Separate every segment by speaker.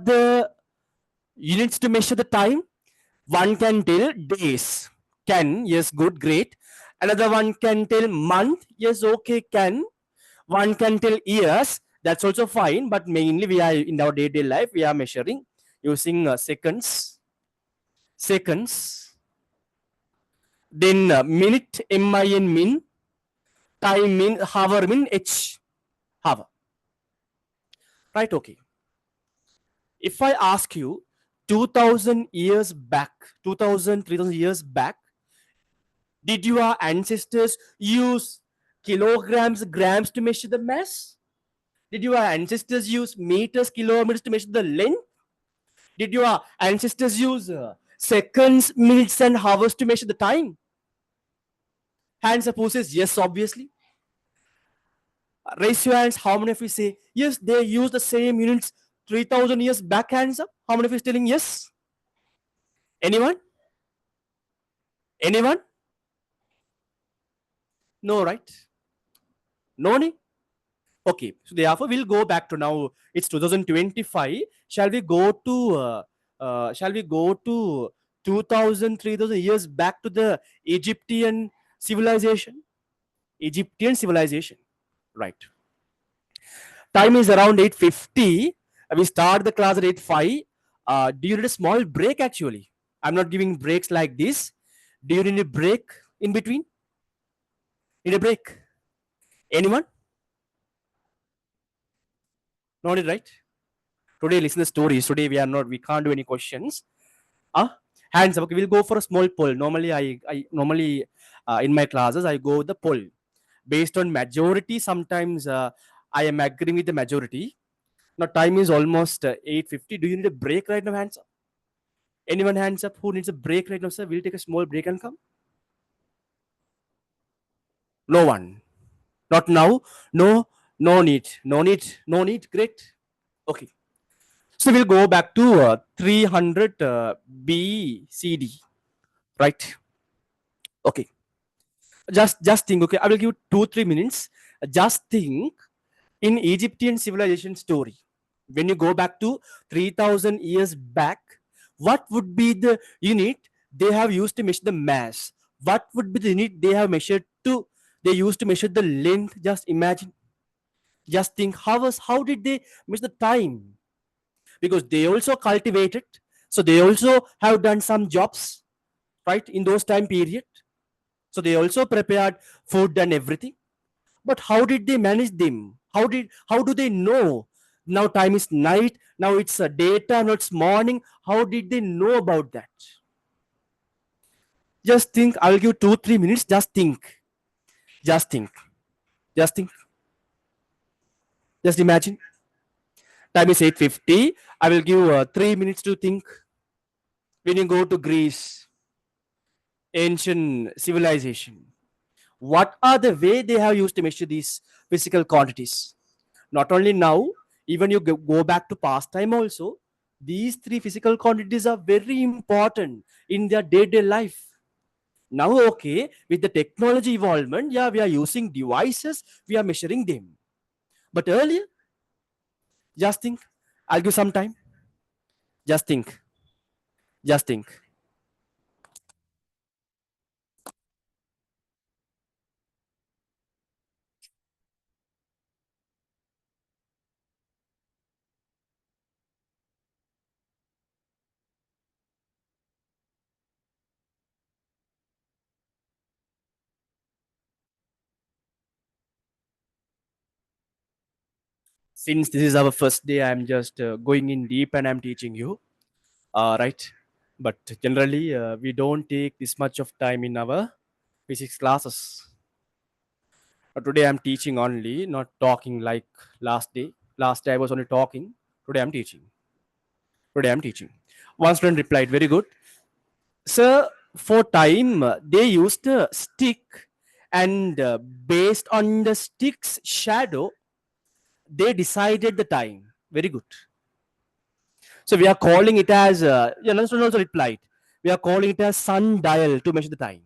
Speaker 1: the units to measure the time? One can tell days. Can, yes, good, great. Another one can tell month, yes, okay, can. One can tell years, that's also fine, but mainly we are in our day-to-day life, we are measuring using seconds. Then minute, min, min, time, min, hour, min, h, hour. Right, okay. If I ask you 2000 years back, 2000, 3000 years back, did your ancestors use kilograms, grams to measure the mass? Did your ancestors use meters, kilometers to measure the length? Did your ancestors use seconds, minutes, and hours to measure the time? Hands up who says yes, obviously. Raise your hands. How many of you say yes? They use the same units 3000 years back. Hands up. How many of you telling yes? Anyone? Anyone? No, right? No need. Okay, so therefore we'll go back to now. It's 2025. Shall we go to 2000, 3000 years back to the Egyptian civilization? Egyptian civilization, right? Time is around 8:50. We start the class at 8:05. Do you need a small break? Actually, I'm not giving breaks like this. Do you need a break in between? Need a break? Anyone? Not it, right? Today, listen to the stories. Today we can't do any questions. Hands up. Okay, we'll go for a small poll. Normally, I normally in my classes I go with the poll based on majority. Sometimes I am agreeing with the majority. Now time is almost 8:50. Do you need a break right now? Hands up. Anyone hands up who needs a break right now, sir? We'll take a small break and come. No one. Not now. No. No need. No need. No need. Great. Okay. So we'll go back to 300 BCD. Right. Okay. Just think. Okay. I will give 2-3 minutes. Just think in Egyptian civilization story. When you go back to 3000 years back, what would be the unit they have used to measure the mass? What would be the unit they have measured to? They used to measure the length. Just imagine. Just think how did they measure the time? Because they also cultivated, so they also have done some jobs, right, in those time period. So they also prepared food and everything. But how did they manage them? How do they know now time is night, now it's a daytime, now it's morning? How did they know about that? Just think. I'll give 2-3 minutes. Just think. Just think. Just think. Just imagine. Time is 8:50. I will give 3 minutes to think. When you go to Greece, ancient civilization, what are the way they have used to measure these physical quantities? Not only now, even you go back to past time also, these three physical quantities are very important in their day-to-day life. Now, okay, with the technology evolvement, yeah, we are using devices, we are measuring them. But earlier, just think. I'll give some time. Just think. Just think. Since this is our first day, I'm just going in deep and I'm teaching you. Right? But generally, we don't take this much of time in our physics classes. Today I'm teaching only, not talking like last day. Last day I was only talking. Today I'm teaching. Today I'm teaching. One student replied, very good. Sir, for time, they used a stick, and based on the stick's shadow, they decided the time. Very good. So we are calling it as, another student also replied, we are calling it as sundial to measure the time.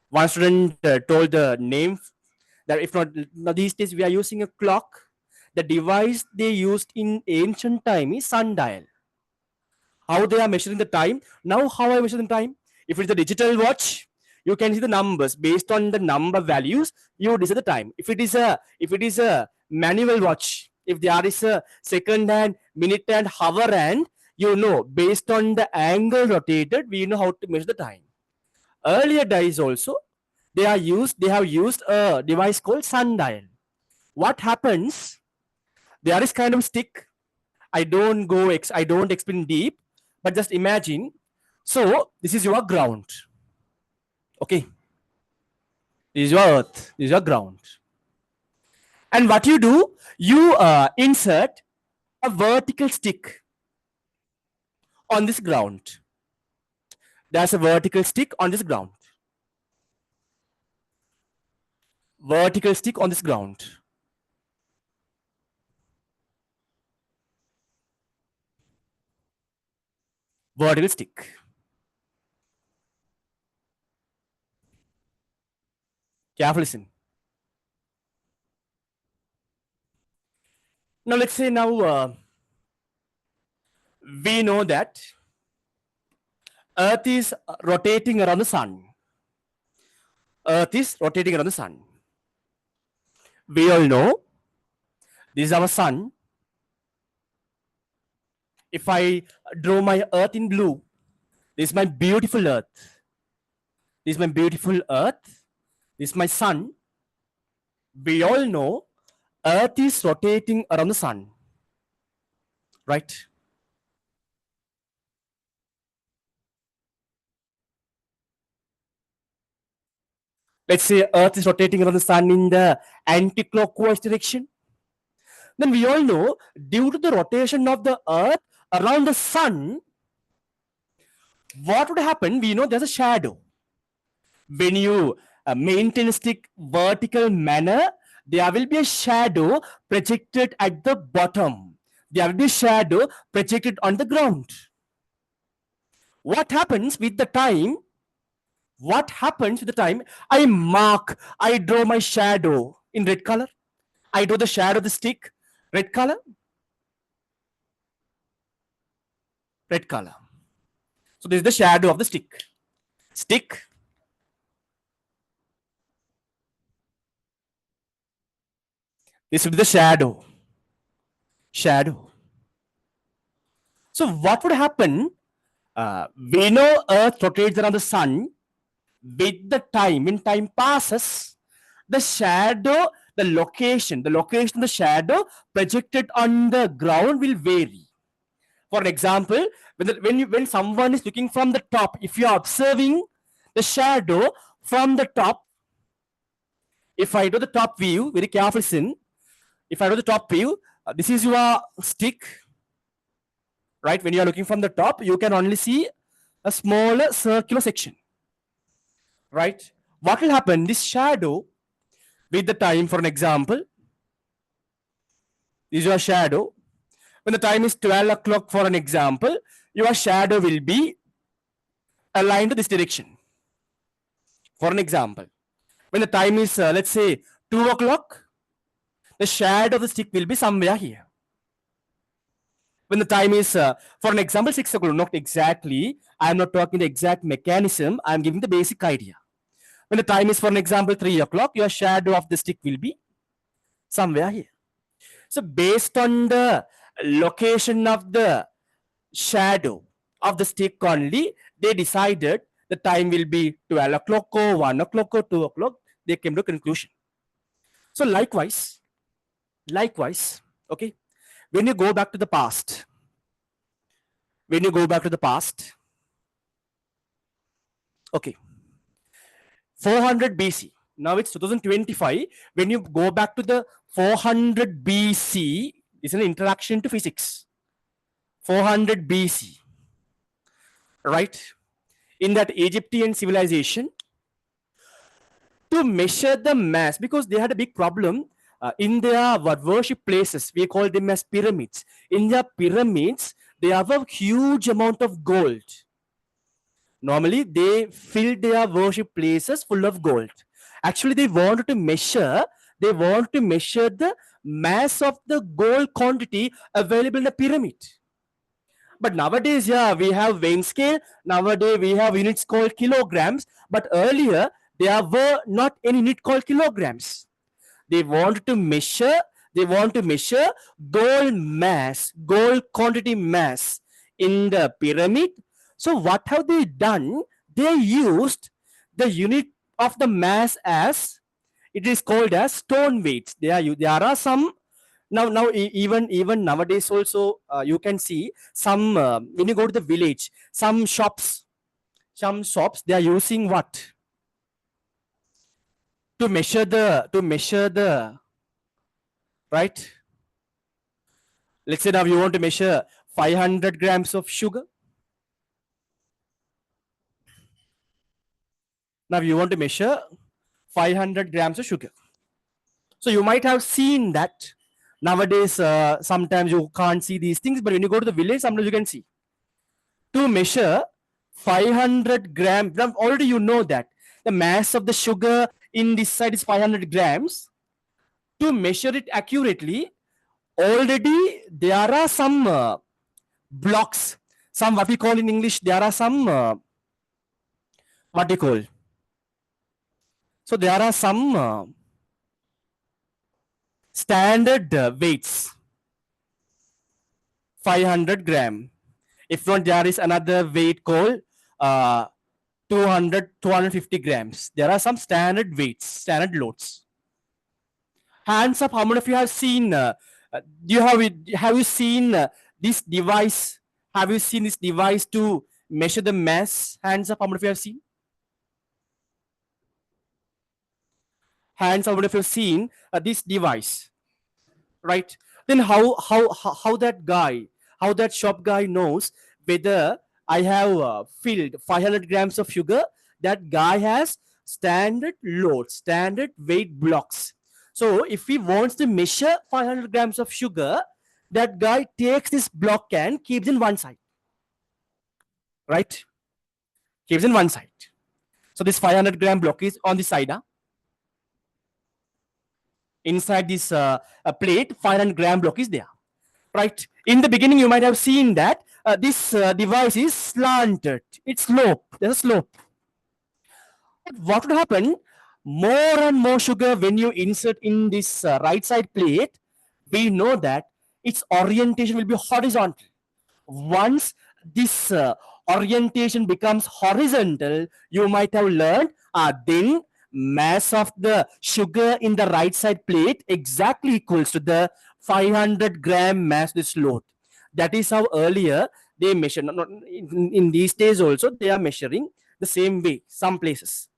Speaker 1: One student told the name that if not, now these days we are using a clock. the device they used in ancient time is sundial. How they are measuring the time? Now, how I measure the time? If it's a digital watch, you can see the numbers. Based on the number values, you decide the time. If it is a manual watch, if there is a second hand, minute hand, hour hand, you know, based on the angle rotated, we know how to measure the time. Earlier days also, they have used a device called sundial. What happens? There is kind of stick. I don't explain deep, but just imagine. So this is your ground. Okay. This is your earth. This is your ground. And what you do, you insert a vertical stick on this ground. There's a vertical stick on this ground. Vertical stick on this ground. Vertical stick. Careful listen. Now let's say we know that Earth is rotating around the sun. Earth is rotating around the sun. We all know this is our sun. If I draw my earth in blue, this is my beautiful earth. This is my beautiful earth. This is my sun. We all know earth is rotating around the sun. Right? Let's say earth is rotating around the sun in the anti-clockwise direction. Then we all know due to the rotation of the earth around the sun, what would happen? We know there's a shadow. When you maintain a stick vertical manner, there will be a shadow projected at the bottom. There will be a shadow projected on the ground. What happens with the time? What happens with the time? I draw my shadow in red color. I draw the shadow of the stick, red color. Red color. So this is the shadow of the stick. Stick. This will be the shadow. Shadow. So what would happen? We know Earth rotates around the sun. With the time, when time passes, the shadow, the location of the shadow projected on the ground will vary. For example, when someone is looking from the top, if you are observing the shadow from the top, if I do the top view, very careful, listen. If I do the top view, this is your stick, right? When you are looking from the top, you can only see a smaller circular section, right? What will happen? This shadow, with the time, for an example, is your shadow. When the time is 12 o'clock, for an example, your shadow will be aligned to this direction. For an example, when the time is, let's say, 2 o'clock, the shadow of the stick will be somewhere here. When the time is, for an example, 6 o'clock, not exactly, I'm not talking the exact mechanism, I'm giving the basic idea. When the time is, for an example, 3 o'clock, your shadow of the stick will be somewhere here. So based on the location of the shadow of the stick only, they decided the time will be 12 o'clock or 1 o'clock or 2 o'clock. They came to a conclusion. So likewise, okay, when you go back to the past, okay, 400 BC, now it's 2025. When you go back to the 400 BC, it's an interaction to physics. 400 BC, right? In that Egyptian civilization, to measure the mass, because they had a big problem in their worship places, we call them as pyramids. In their pyramids, they have a huge amount of gold. Normally, they fill their worship places full of gold. Actually, they want to measure the mass of the gold quantity available in the pyramid. But nowadays, yeah, we have weighing scale. Nowadays, we have units called kilograms. But earlier, there were not any unit called kilograms. They want to measure. They want to measure gold mass, gold quantity mass in the pyramid. So what have they done? They used the unit of the mass as it is called as stone weights. There are some now even nowadays also you can see some when you go to the village some shops they are using what to measure the right. Let's say now you want to measure 500 grams of sugar. Now you want to measure 500 grams of sugar. So you might have seen that nowadays sometimes you can't see these things, but when you go to the village sometimes you can see to measure 500 grams. Now already you know that the mass of the sugar in this side is 500 grams. To measure it accurately, already there are some blocks, some what we call in English, there are some what we call. So there are some standard weights, 500 gram. If not, there is another weight called 250 grams. There are some standard weights, standard loads. Hands up, how many of you have seen? Do you have it? Have you seen this device? Have you seen this device to measure the mass? Hands up, how many of you have seen? Hands up, how many of you have seen this device? Right? Then how that guy, how that shop guy knows whether I have filled 500 grams of sugar? That guy has standard load, standard weight blocks. So if he wants to measure 500 grams of sugar, that guy takes this block and keeps in one side, right? Keeps in one side. So this 500-gram block is on the side. Huh? Inside this plate, 500-gram block is there, right? In the beginning, you might have seen that this device is slanted. It's slope. There's a slope. What would happen? More and more sugar when you insert in this right side plate, we know that its orientation will be horizontal. Once this orientation becomes horizontal, you might have learned then mass of the sugar in the right side plate exactly equals to the 500-gram mass this load. That is how earlier they measure. In these days also they are measuring the same way some places.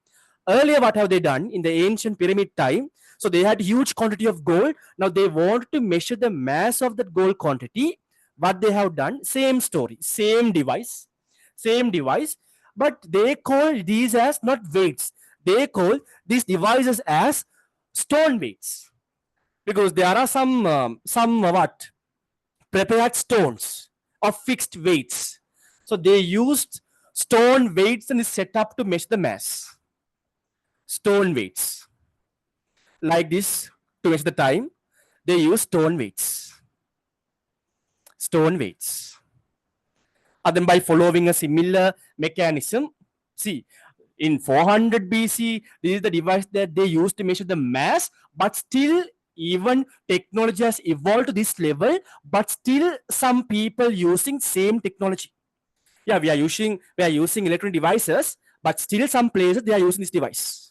Speaker 1: Earlier, what have they done in the ancient pyramid time? So they had huge quantity of gold. Now they want to measure the mass of that gold quantity. What they have done, same story, same device, but they call these as not weights. They call these devices as stone weights because there are some what prepared stones of fixed weights. So they used stone weights and is set up to measure the mass. Stone weights like this to measure the time. They use stone weights. Stone weights. And then by following a similar mechanism, see, in 400 BC, this is the device that they used to measure the mass, but still even technology has evolved to this level, but still some people using same technology. Yeah, we are using electronic devices, but still some places they are using this device.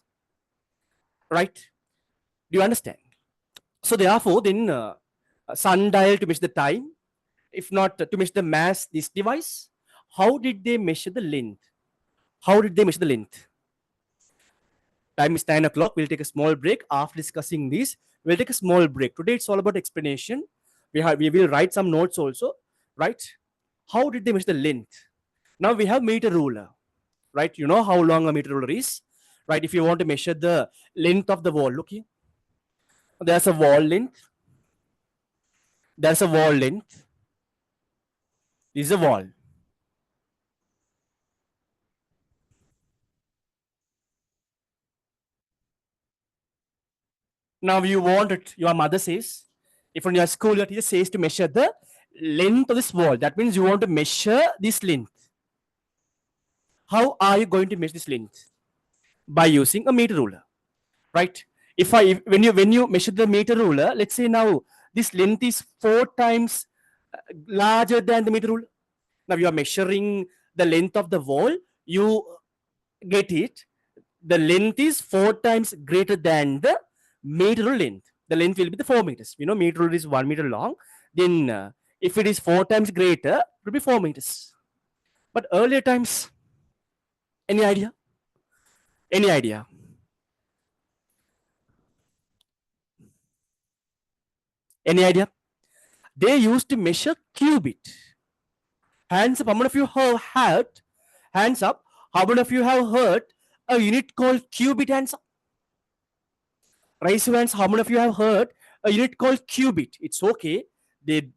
Speaker 1: Right? Do you understand? So therefore, then sundial to measure the time, if not to measure the mass, this device. How did they measure the length? How did they measure the length? Time is 9 o'clock. We'll take a small break. After discussing this, we'll take a small break. Today it's all about explanation. We will write some notes also, right? How did they measure the length? Now we have meter ruler, right? You know how long a meter ruler is, right? If you want to measure the length of the wall, look here. There's a wall length. There's a wall length. This is a wall. Now you want it, your mother says, If in your school your teacher says to measure the length of this wall, that means you want to measure this length. How are you going to measure this length? By using a meter ruler, right? When you measure the meter ruler, let's say now this length is 4 times larger than the meter ruler. Now you are measuring the length of the wall, you get it. The length is 4 times greater than the meter rule length. The length will be the 4 meters. You know, meter rule is 1 meter long. Then if it is 4 times greater, it will be 4 meters. But earlier times, any idea? Any idea? Any idea? They used to measure cubit. Hands up, how many of you have heard? Hands up, how many of you have heard a unit called cubit? Hands up. Raise your hands, how many of you have heard a unit called cubit? It's okay. They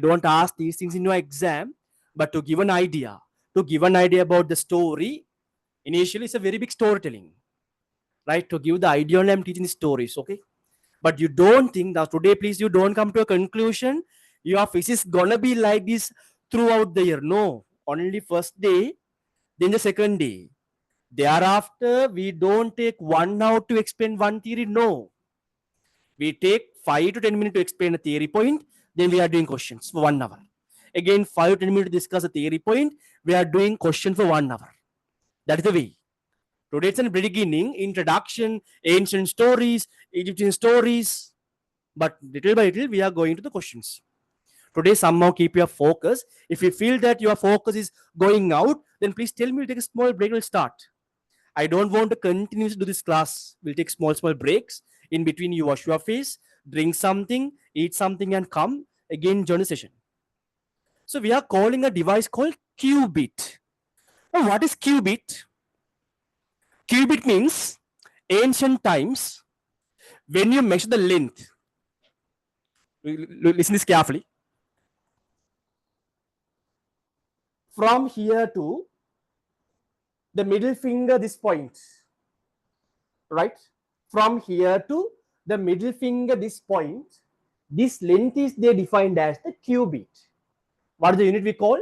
Speaker 1: don't ask these things in your exam, but to give an idea about the story, initially it's a very big storytelling, right? To give the idea, and I'm teaching stories, okay? But you don't think that today, please, you don't come to a conclusion your physics gonna be like this throughout the year. No, only first day, then the second day. Thereafter, we don't take 1 hour to explain one theory. No, we take 5 to 10 minutes to explain a theory point. Then we are doing questions for 1 hour. Again, 5 to 10 minutes to discuss a theory point. We are doing questions for 1 hour. That is the way. Today it's in the beginning, introduction, ancient stories, Egyptian stories. But little by little, we are going to the questions. Today, somehow keep your focus. If you feel that your focus is going out, then please tell me, we'll take a small break, we'll start. I don't want to continue to do this class. We'll take small breaks. In between, you wash your face, drink something, eat something, and come again join the session. So we are calling a device called qubit. Now, what is qubit? Qubit means ancient times when you measure the length. Listen this carefully. From here to the middle finger, this point, right? From here to the middle finger, this point, this length is they defined as the qubit. What is the unit we call?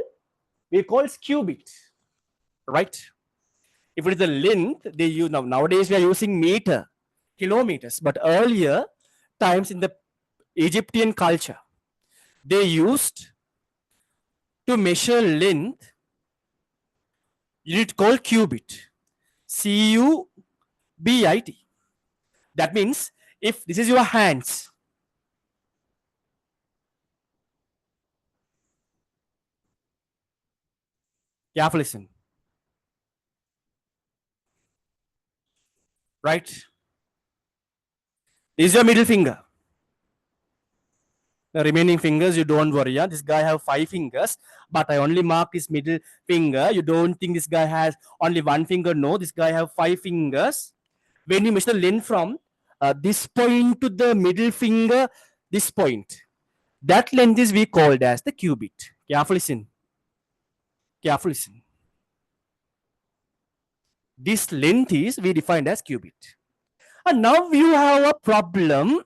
Speaker 1: We call qubit, right? If it is the length, they use nowadays we are using meter, kilometers, but earlier times in the Egyptian culture, they used to measure length unit called cubit, C-U-B-I-T. That means if this is your hands, careful listen, right? This is your middle finger. The remaining fingers, you don't worry. Yeah? This guy have 5 fingers, but I only mark his middle finger. You don't think this guy has only 1 finger. No, this guy have 5 fingers. When you measure the length from this point to the middle finger, this point, that length is we called as the qubit. Careful listen. Careful listen. This length is we defined as qubit. And now you have a problem.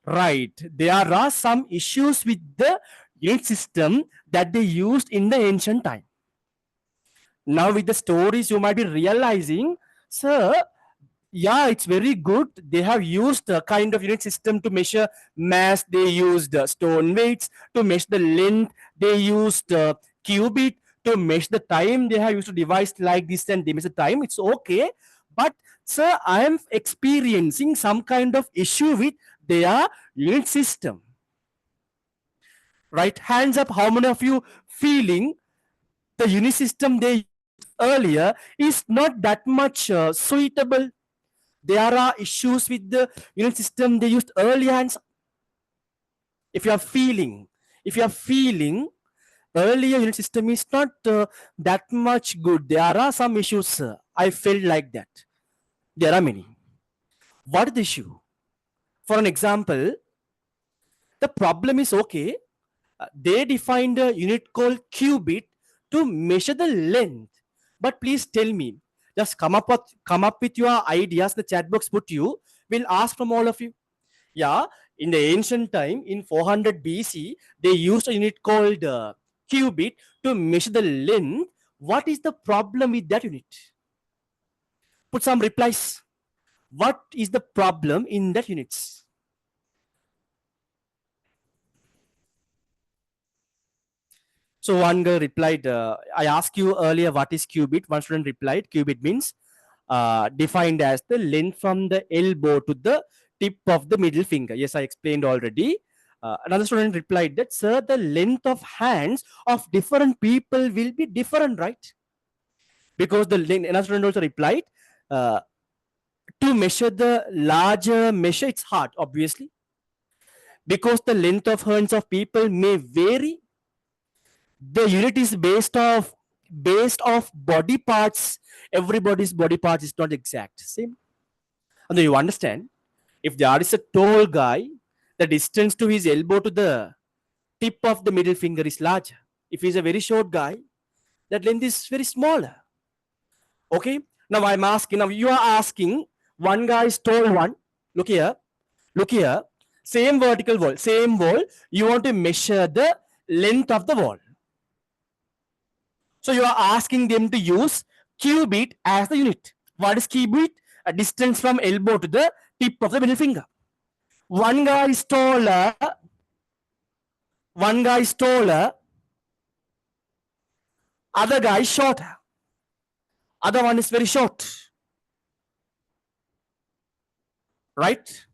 Speaker 1: Right, there are some issues with the unit system that they used in the ancient time. Now with the stories, you might be realizing, sir, yeah, it's very good. They have used a kind of unit system to measure mass. They used stone weights to measure the length. They used qubit to measure the time. They have used a device like this and they measure time. It's okay. But sir, I am experiencing some kind of issue with their unit system. Right? Hands up, how many of you feeling the unit system they used earlier is not that much suitable? There are issues with the unit system they used earlier. Hands up. If you are feeling earlier unit system is not that much good, there are some issues. I felt like that. There are many. What is the issue? For an example, the problem is okay. They defined a unit called qubit to measure the length. But please tell me, just come up with your ideas. The chat box put you. We'll ask from all of you. Yeah, In the ancient time, in 400 BC, they used a unit called cubit to measure the length. What is the problem with that unit? Put some replies. What is the problem in that units? So one girl replied, I asked you earlier what is cubit. One student replied, cubit means defined as the length from the elbow to the tip of the middle finger. Yes, I explained already. Another student replied that, sir, the length of hands of different people will be different, right? Because the length, another student also replied, uh, to measure the larger measure, it's hard, obviously. Because the length of hands of people may vary, the unit is based off body parts. Everybody's body parts is not exact same. And then you understand, if there is a tall guy, the distance to his elbow to the tip of the middle finger is larger. If he's a very short guy, that length is very smaller. Okay, now I'm asking, now you are asking, one guy is tall, one, look here, same vertical wall, same wall, you want to measure the length of the wall. So you are asking them to use cubit as the unit. What is cubit? A distance from elbow to the tip of the middle finger. One guy is taller, one guy is taller, other guy is shorter. Other one is very short. Right?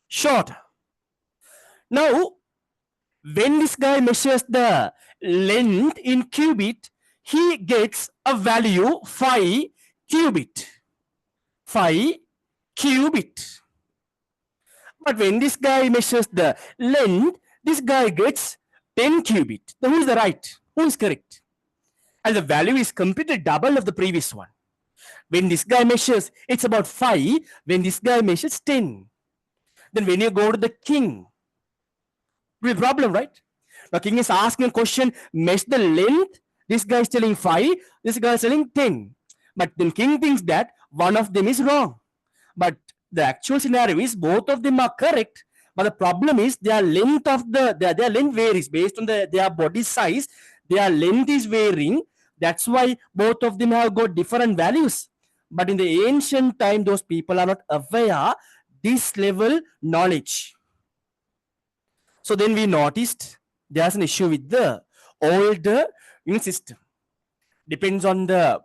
Speaker 1: Short. Now, when this guy measures the length in cubit, he gets a value 5 cubit. 5 cubit. But when this guy measures the length, this guy gets 10 cubit. Then who is the right? Who is correct? And the value is completely double of the previous one. When this guy measures, it's about 5. When this guy measures 10. Then when you go to the king, it will be a problem, right? The king is asking a question, measure the length. This guy is telling 5. This guy is telling 10. But then king thinks that one of them is wrong. But the actual scenario is both of them are correct. But the problem is their length of their length varies based on their body size. Their length is varying. That's why both of them have got different values. But in the ancient time, those people are not aware this level knowledge. So then we noticed there's an issue with the older unit system. Depends on the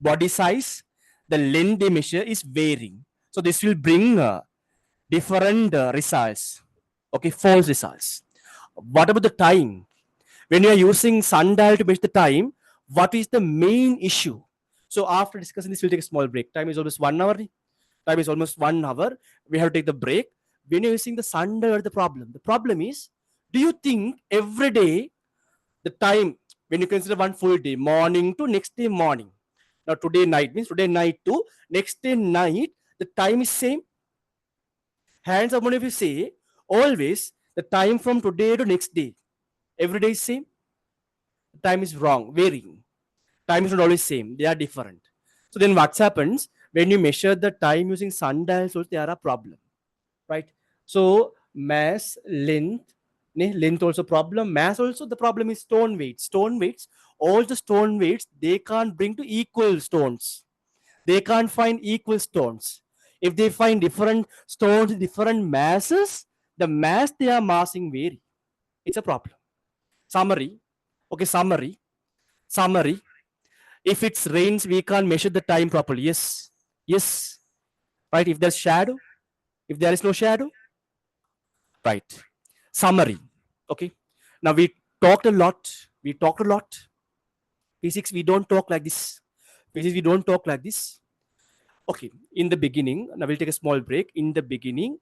Speaker 1: body size, the length they measure is varying. So this will bring different results. Okay, false results. What about the time? When you are using sundial to measure the time, what is the main issue? So after discussing this, we'll take a small break. Time is almost 1 hour. Time is almost 1 hour. We have to take the break. When you're using the sundial, the problem is, do you think every day the time, when you consider one full day, morning to next day morning, now today night means today night to next day night, the time is same? Hands up if you say, always the time from today to next day, every day is same? The time is wrong, varying. Time is not always same, they are different. So then what happens, when you measure the time using sundials, also there are problem, right? So mass, length also problem, mass also the problem is stone weights. All the stone weights, they can't bring to equal stones. They can't find equal stones. If they find different stones, different masses, the mass they are massing vary. It's a problem. Summary. Okay, summary. If it's rains, we can't measure the time properly. Yes. Right? If there's shadow, if there is no shadow, right? Summary. Okay. Now we talked a lot. Physics, we don't talk like this. Okay. In the beginning, now we'll take a small break. In the beginning,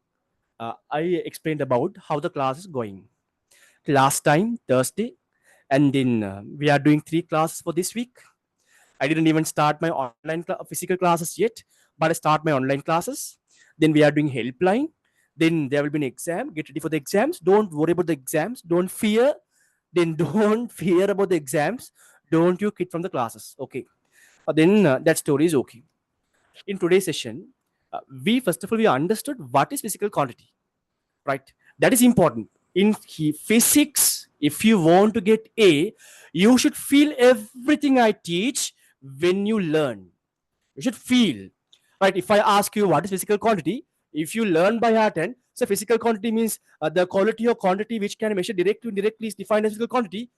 Speaker 1: I explained about how the class is going. Last time, Thursday, and then we are doing 3 classes for this week. I didn't even start my online physical classes yet, but I start my online classes. Then we are doing helpline. Then there will be an exam. Get ready for the exams. Don't worry about the exams. Don't fear. Then don't fear about the exams. Don't you quit from the classes. Okay. Then that story is okay. In today's session, we first of all we understood what is physical quantity, right? That is important in physics. If you want to get A, you should feel everything I teach. When you learn, you should feel, right? If I ask you what is physical quantity, if you learn by heart, and so physical quantity means the quality or quantity which can measure directly indirectly is defined as physical quantity.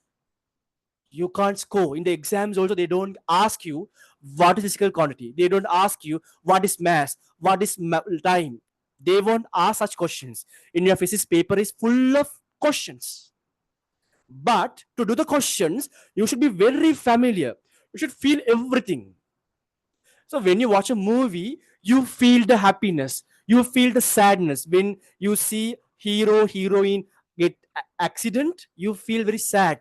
Speaker 1: You can't score in the exams also. They don't ask you what is physical quantity, they don't ask you what is mass, what is time. They won't ask such questions. In your physics paper is full of questions, but to do the questions you should be very familiar. You should feel everything. So when you watch a movie, you feel the happiness, you feel the sadness. When you see hero heroine get accident, you feel very sad.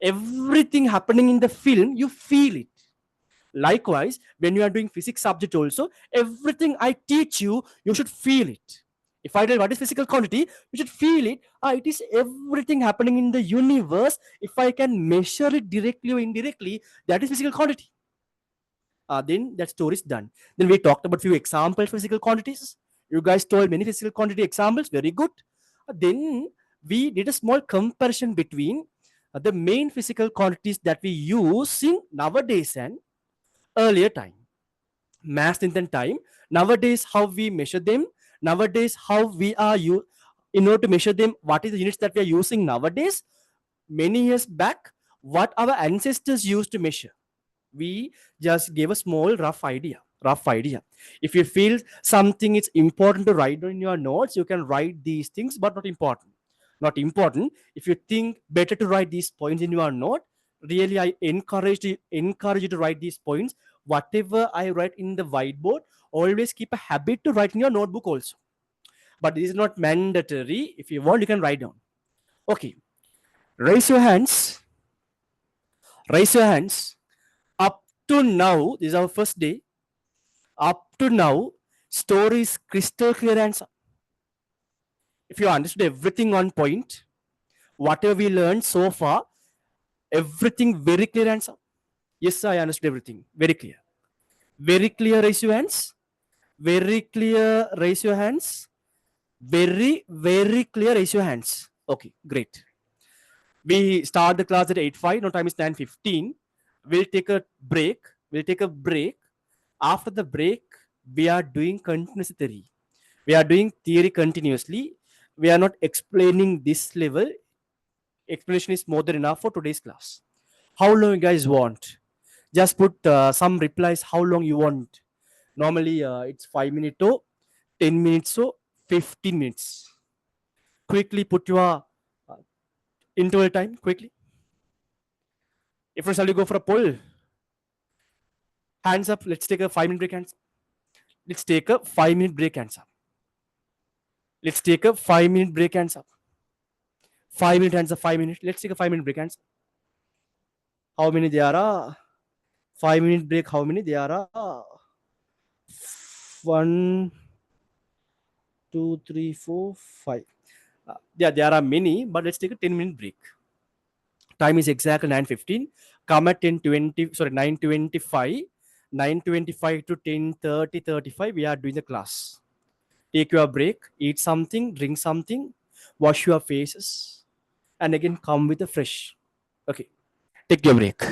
Speaker 1: Everything happening in the film, you feel it. Likewise, when you are doing physics subject also, everything I teach you, you should feel it. If I tell what is physical quantity, you should feel it. It is everything happening in the universe. If I can measure it directly or indirectly, that is physical quantity. Then that story is done. Then we talked about few examples for physical quantities. You guys told many physical quantity examples. Very good. Then we did a small comparison between the main physical quantities that we use in nowadays and earlier time. Mass, length, and time. Nowadays, how we measure them. Nowadays, how we are you in order to measure them. What is the units that we are using nowadays? Many years back, what our ancestors used to measure. We just gave a small rough idea. If you feel something is important to write down in your notes, you can write these things, but not important. If you think better to write these points in your note, really I encourage you to write these points. Whatever I write in the whiteboard, always keep a habit to write in your notebook also. But this is not mandatory. If you want, you can write down. Okay, raise your hands. Raise your hands. Up to now, this is our first day. Up to now, story is crystal clear answer. If you understood everything on point, whatever we learned so far, everything very clear answer. Yes, I understood everything. Very clear. Very clear, raise your hands. Very clear, raise your hands. Very clear, raise your hands. Okay, great. We start the class at 8:05. Now time is 9:15. We'll take a break. We'll take a break. After the break, we are doing continuous theory. We are doing theory continuously. We are not explaining this level. Explanation is more than enough for today's class. How long you guys want? Just put some replies. How long you want? Normally, it's 5 minutes or 10 minutes or 15 minutes. Quickly put your interval time quickly. If you suddenly go for a poll, hands up. Let's take a 5 minute break. Hands. Let's take a 5 minute break. Hands up. Let's take a 5 minute break. Hands up. 5 minute hands up. 5 minutes. Let's take a 5 minute break. Hands. How many there are? 5 minute break. How many there are? One, two, three, four, five. Yeah, there are many, but let's take a 10 minute break. Time is exactly 9:15. Come at 10:20. Sorry, 9:25. 9:25 to 10:30, 35. We are doing the class. Take your break. Eat something. Drink something. Wash your faces, and again come with a fresh. Okay. Take your break.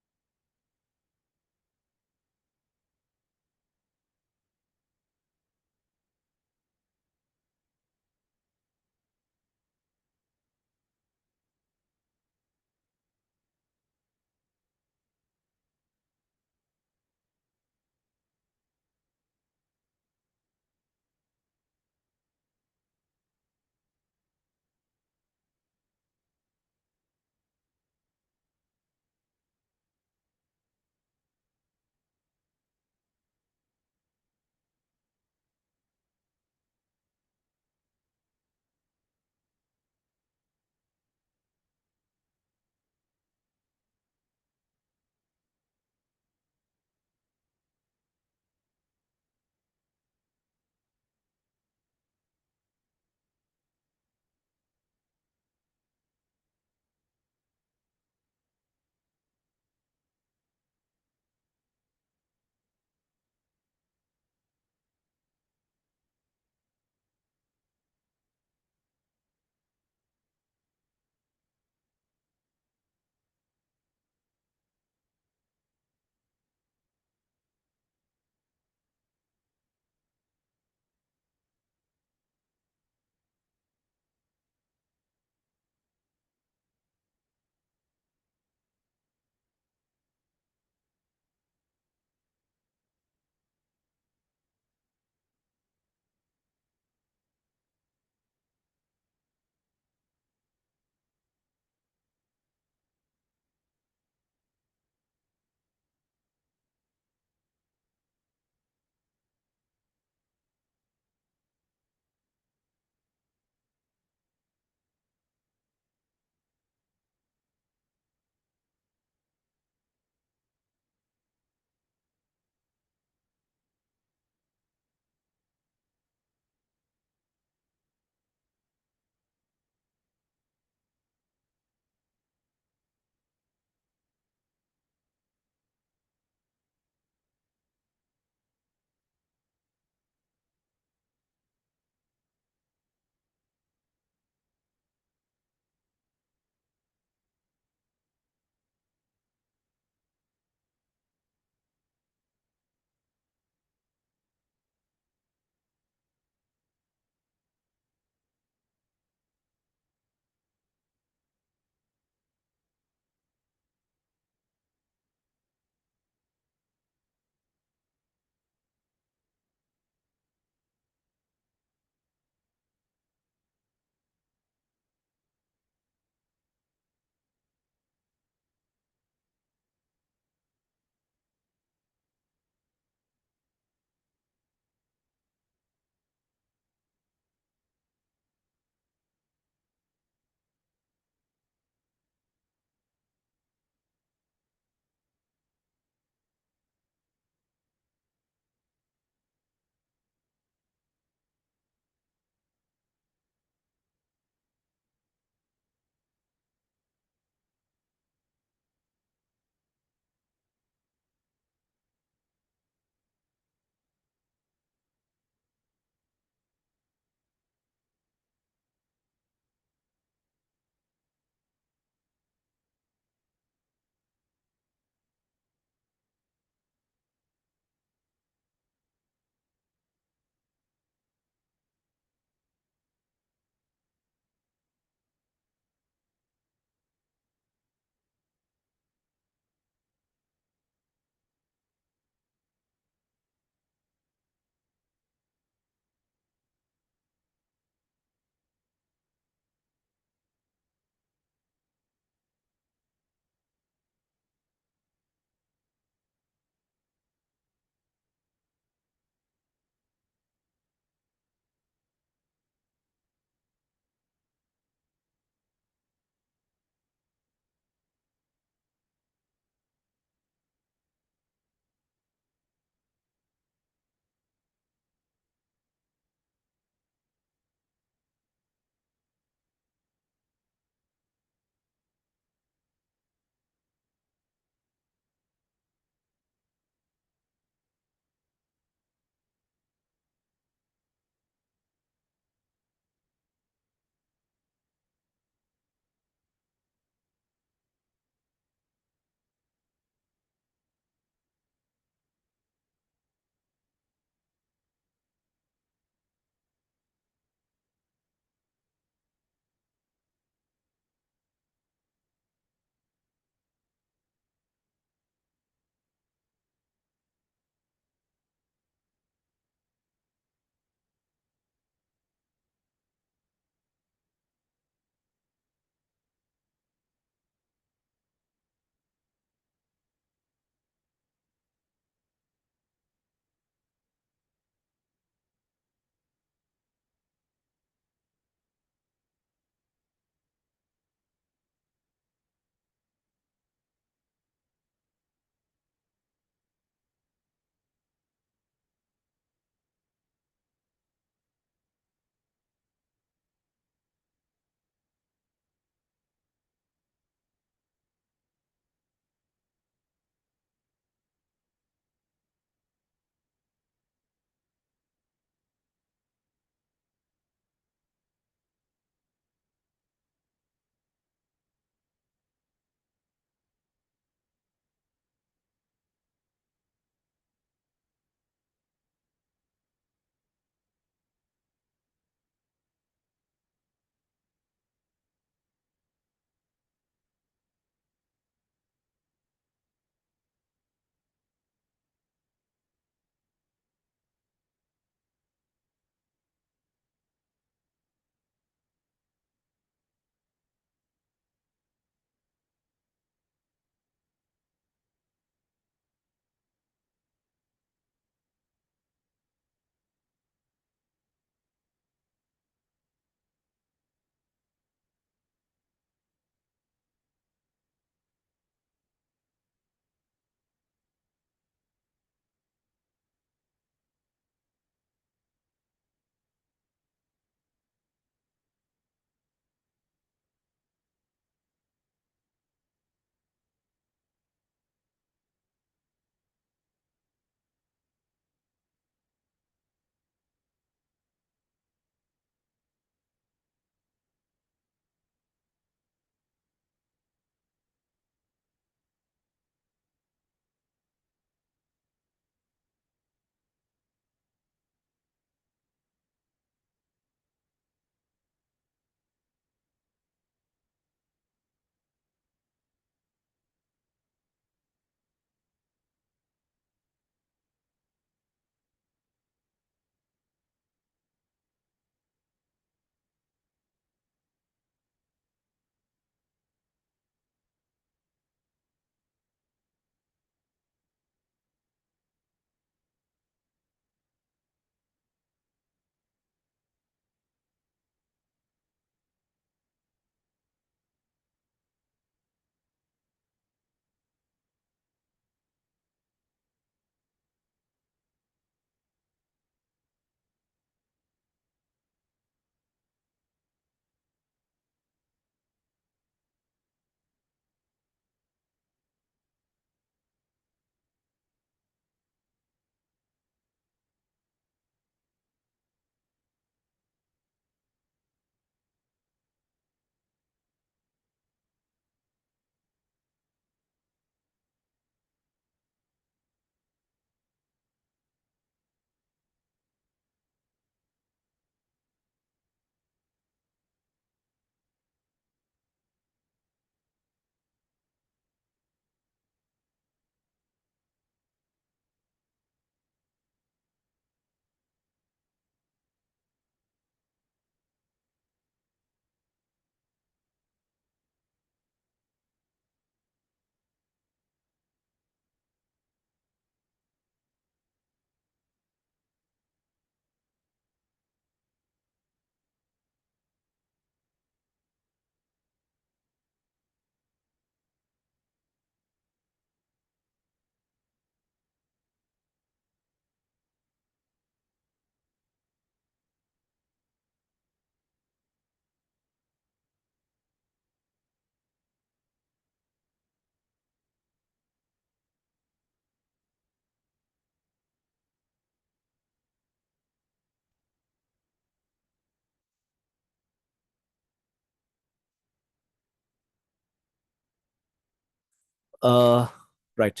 Speaker 1: Uh, right.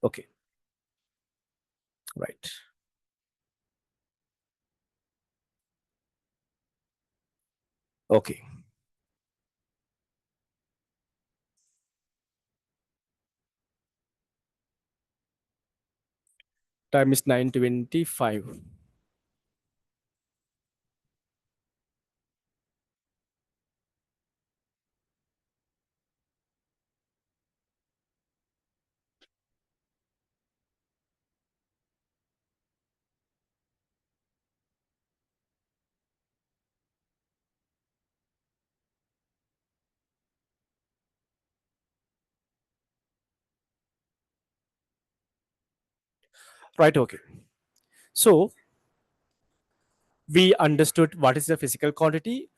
Speaker 1: Okay. Right. Okay. Time is 9:25. Right. Okay. So we understood what is the physical quantity.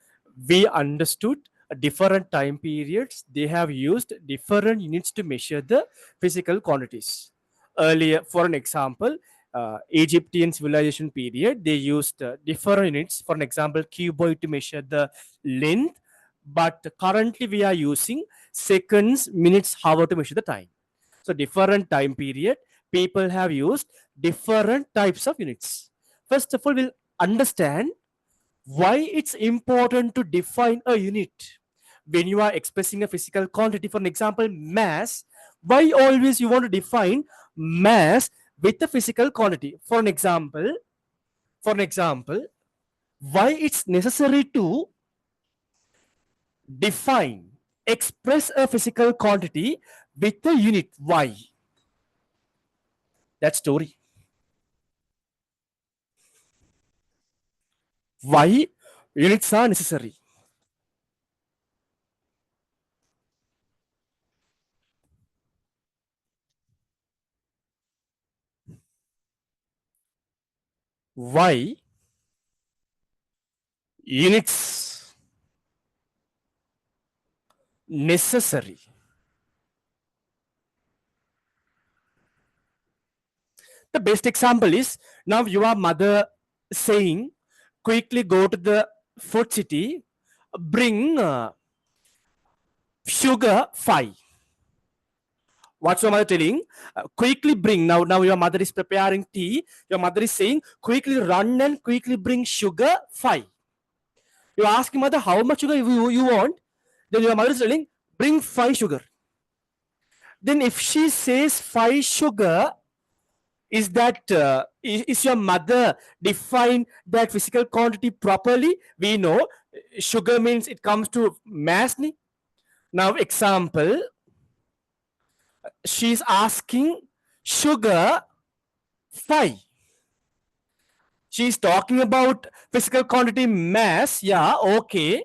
Speaker 1: We understood different time periods. They have used different units to measure the physical quantities. Earlier, for an example, Egyptian civilization period, they used different units. For an example, cuboid to measure the length. But currently, we are using seconds, minutes, hour to measure the time. So, different time period, people have used different types of units. First of all, we'll understand why it's important to define a unit when you are expressing a physical quantity. For an example, mass. Why always you want to define mass with a physical quantity? For an example, why it's necessary to define, express a physical quantity with a unit? Why? That story. Why units are necessary? Why units necessary? The best example is, now your mother saying, quickly go to the food city, bring sugar 5. What's your mother telling? Quickly bring. Now your mother is preparing tea. Your mother is saying, quickly run and quickly bring sugar 5. You ask your mother how much sugar you want. Then your mother is telling, bring 5 sugar. Then if she says 5 sugar, is your mother define that physical quantity properly? We know sugar means it comes to mass. Now example, she's asking sugar 5. She's talking about physical quantity mass. Yeah, okay.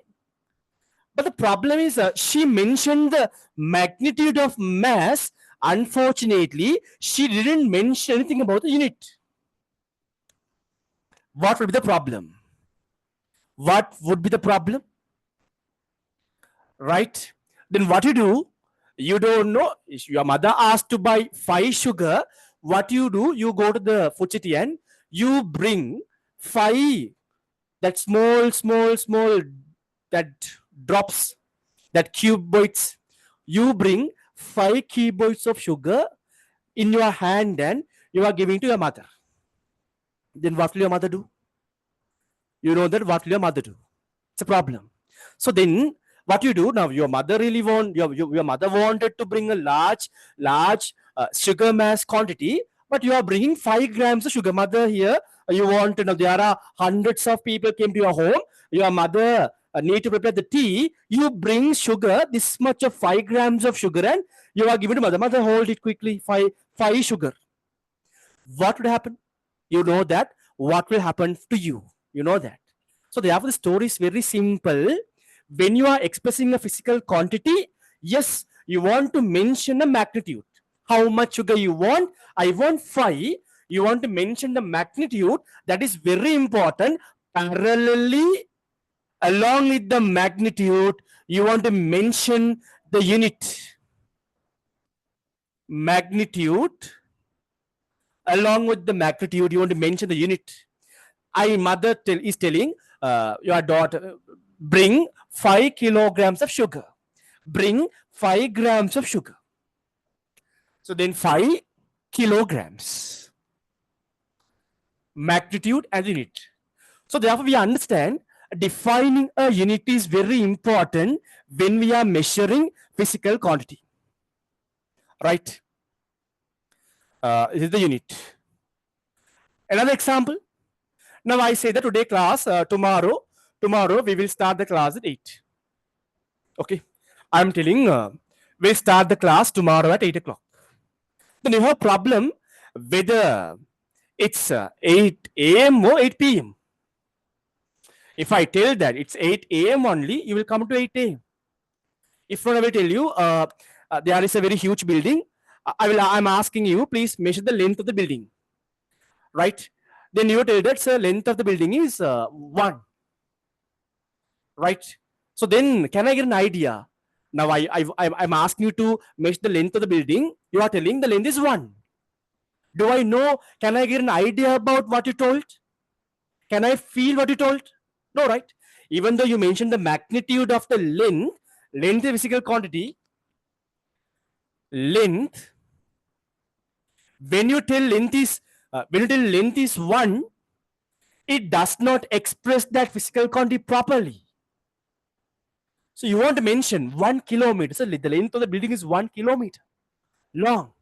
Speaker 1: But the problem is, she mentioned the magnitude of mass. Unfortunately, she didn't mention anything about the unit. What would be the problem? What would be the problem? Right? Then what you do? You don't know. If your mother asked to buy 5 sugar, what you do? You go to the food city and you bring 5, that small that drops, that cuboids. You bring 5 cuboids of sugar in your hand and you are giving to your mother. Then what will your mother do? You know that what will your mother do? It's a problem. So then what you do now, your mother really your mother wanted to bring a large sugar mass quantity, but you are bringing 5 grams of sugar. Mother, here you want to know, there are hundreds of people came to your home. Your mother need to prepare the tea. You bring sugar, this much of 5 grams of sugar, and you are giving to mother. Mother, hold it quickly. Five sugar. What would happen? You know that what will happen to you. You know that. So therefore, the story is very simple. When you are expressing a physical quantity, yes, you want to mention a magnitude. How much sugar you want? I want 5. You want to mention the magnitude. That is very important. Parallelly, along with the magnitude, you want to mention the unit. Magnitude, along with the magnitude, you want to mention the unit. Is telling your daughter, bring 5 kilograms of sugar. Bring 5 grams of sugar. So then 5 kilograms. Magnitude and unit. So therefore we understand defining a unit is very important when we are measuring physical quantity. Right? This is the unit. Another example. Now I say that today class, tomorrow we will start the class at 8. Okay. I'm telling we'll start the class tomorrow at 8 o'clock. Then you have problem whether it's 8 a.m. or 8 p.m. If I tell that it's 8 a.m. only, you will come to 8 a.m. If not, I will tell you there is a very huge building. I'm asking you, please measure the length of the building. Right? Then you tell that the length of the building is 1. Right? So then, can I get an idea? Now I'm asking you to measure the length of the building. You are telling the length is 1. Do I know? Can I get an idea about what you told? Can I feel what you told? No, right? Even though you mentioned the magnitude of the length is physical quantity. Length. When you tell length is 1, it does not express that physical quantity properly. So you want to mention 1 kilometer. So the length of the building is 1 kilometer long.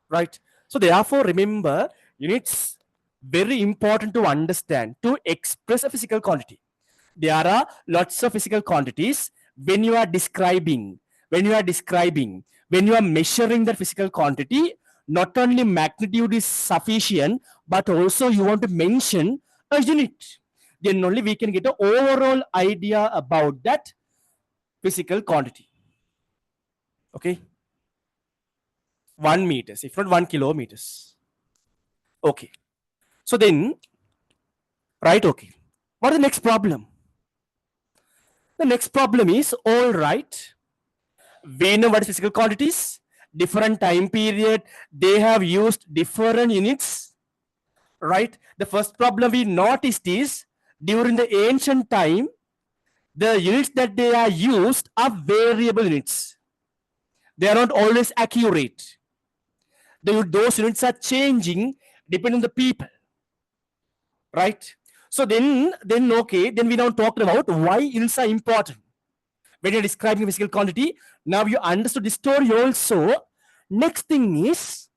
Speaker 1: Right? So therefore, remember, units very important to understand to express a physical quantity. There are lots of physical quantities when you are describing, when you are measuring the physical quantity, not only magnitude is sufficient, but also you want to mention a unit. Then only we can get an overall idea about that physical quantity. Okay. 1 meters, if not 1 kilometers. Okay. So then, right, okay. What is the next problem? The next problem is, all right, we know what is physical quantities, different time period, they have used different units, right? The first problem we noticed is, during the ancient time, the units that they are used are variable units. They are not always accurate. Those units are changing depending on the people, right? So then okay, then we now talked about why units are important. When you're describing physical quantity, now you understood the story also. Next thing is,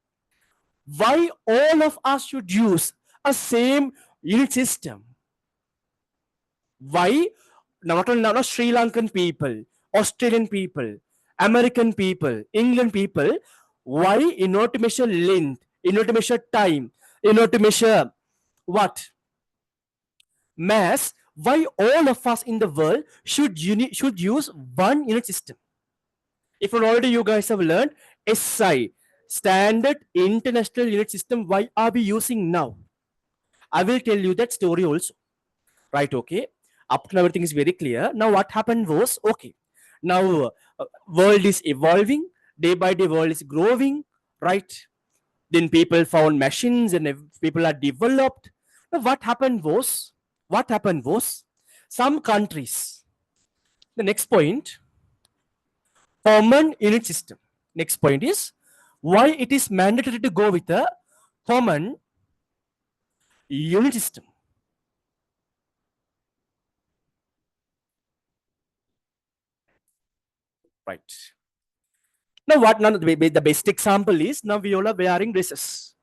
Speaker 1: why all of us should use a same unit system. Why not only Sri Lankan people, Australian people, American people, England people, why? In order to measure length, in order to measure time, in order to measure what? Mass, why all of us in the world should use one unit system? If already you guys have learned SI, Standard International Unit System, why are we using now? I will tell you that story also. Right, okay. Up to now everything is very clear. Now what happened was, okay, now world is evolving, day by day world is growing, right? Then people found machines and people are developed. Now what happened was, some countries, the next point, common unit system. Next point is, why it is mandatory to go with a common unit system. Right. Now what? Now the best example is, now we all are wearing dresses.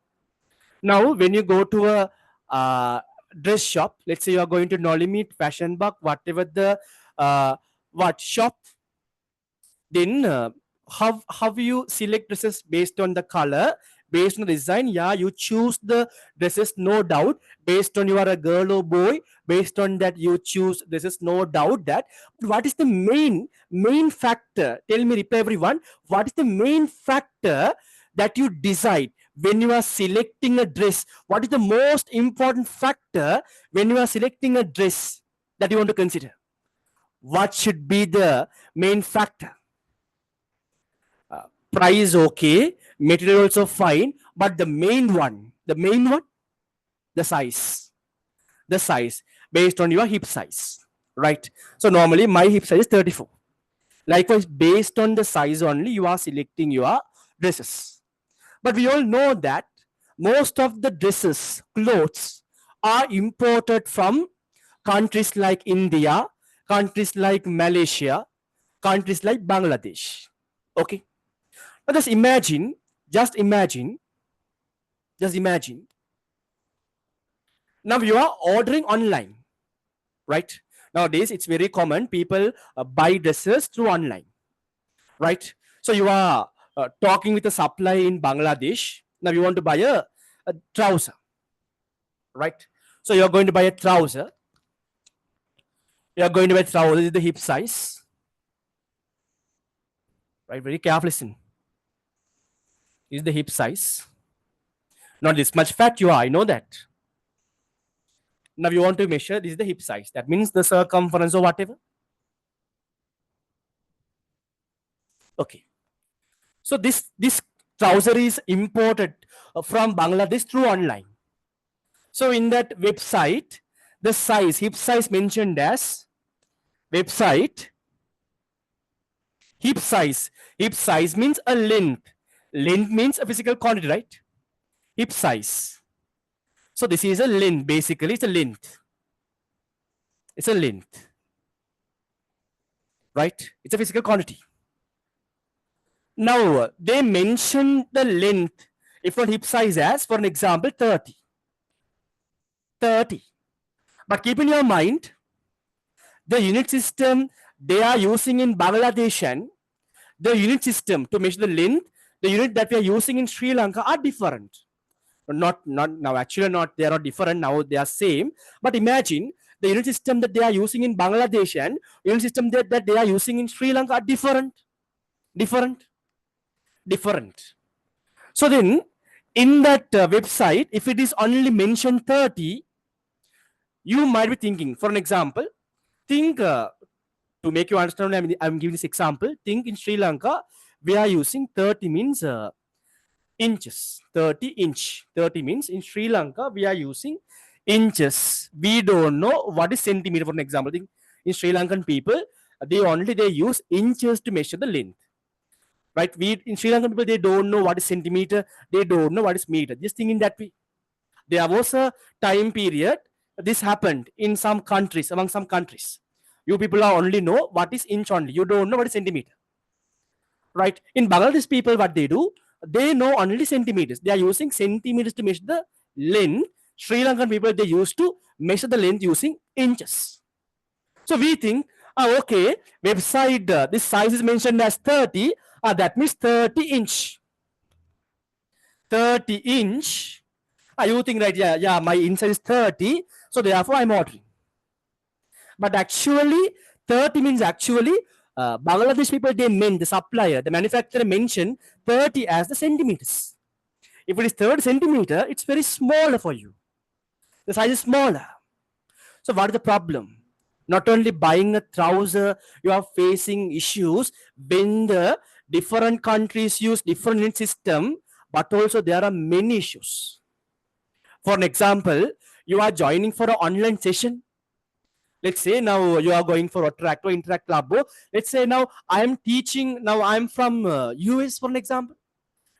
Speaker 1: Now when you go to a dress shop, let's say you are going to Nolimit, Fashion Buck, whatever the shop, then how you select dresses based on the color, based on the design. Yeah, you choose the dresses, no doubt, based on you are a girl or boy, based on that you choose dresses, no doubt that. What is the main factor? Tell me, everyone, what is the main factor that you decide when you are selecting a dress? What is the most important factor when you are selecting a dress that you want to consider? What should be the main factor? Price okay, material also fine, but the main one, the size, based on your hip size, right? So normally my hip size is 34. Likewise, based on the size only, you are selecting your dresses. But we all know that most of the dresses, clothes are imported from countries like India, countries like Malaysia, countries like Bangladesh. Okay. Now just imagine, just imagine. Now you are ordering online, right? Nowadays it's very common. People buy dresses through online, right? So you are talking with a supplier in Bangladesh. Now you want to buy a trouser, right? So you're going to buy a trouser. You're going to buy a trouser. This is the hip size, right? Very carefully listen. This is the hip size. Not this much fat you are, I know that. Now you want to measure, this is the hip size. That means the circumference or whatever. Okay. So this trouser is imported from Bangladesh through online. So in that website, the size, hip size mentioned as website, hip size. Hip size means a length. Length means a physical quantity, right? Hip size. So this is a length, basically it's a length. It's a length, right? It's a physical quantity. Now they mention the length, if not hip size, as for an example 30. 30. But keep in your mind, the unit system they are using in Bangladesh and the unit system to measure the length, the unit that we are using in Sri Lanka are different. Not now, actually not, they are not different, now they are same. But imagine the unit system that they are using in Bangladesh and unit system that they are using in Sri Lanka are different. Different. So then in that website, if it is only mentioned 30, you might be thinking, for an example, think to make you understand, I'm giving this example. Think in Sri Lanka, we are using 30 means inches. 30 inch. 30 means in Sri Lanka, we are using inches. We don't know what is centimeter, for an example. Think in Sri Lankan people, they use inches to measure the length. Right? We in Sri Lankan people, they don't know what is centimeter, they don't know what is meter. Just think in that way. There was a time period this happened in some countries, among some countries. You people are only know what is inch only. You don't know what is centimeter. Right? In Bangladesh people, what they do, they know only centimeters. They are using centimeters to measure the length. Sri Lankan people, they used to measure the length using inches. So we think, okay, website, this size is mentioned as 30. That means 30 inch. 30 inch. You think, right? Yeah, my inch size is 30. So therefore, I'm ordering. But actually, 30 means actually, Bangladesh people, they meant, the supplier, the manufacturer mentioned 30 as the centimeters. If it is 30 centimeter, it's very smaller for you. The size is smaller. So what is the problem? Not only buying a trouser, you are facing issues when the different countries use different unit system, but also there are many issues. For an example, you are joining for an online session. Let's say now you are going for a track or interact labo. Let's say now I am teaching, now I'm from US, for an example.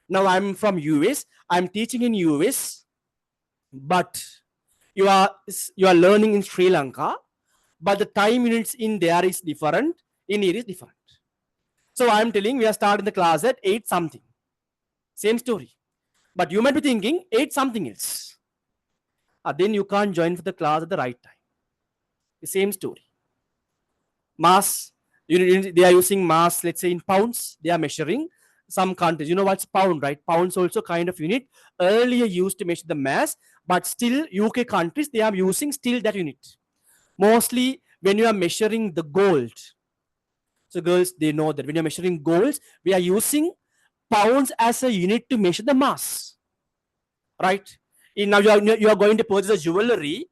Speaker 1: Now I'm from US, I'm teaching in US, but you are learning in Sri Lanka, but the time units in there is different, in here is different. So I'm telling we are starting the class at 8 something. Same story. But you might be thinking 8 something else. Then you can't join for the class at the right time. The same story. Mass, they are using mass, let's say in pounds, they are measuring some countries. You know what's pound, right? Pounds also kind of unit. Earlier used to measure the mass, but still UK countries, they are using still that unit. Mostly when you are measuring the gold. So girls, they know that when you're measuring golds, we are using pounds as a unit to measure the mass. Right? Now you are going to purchase a jewelry.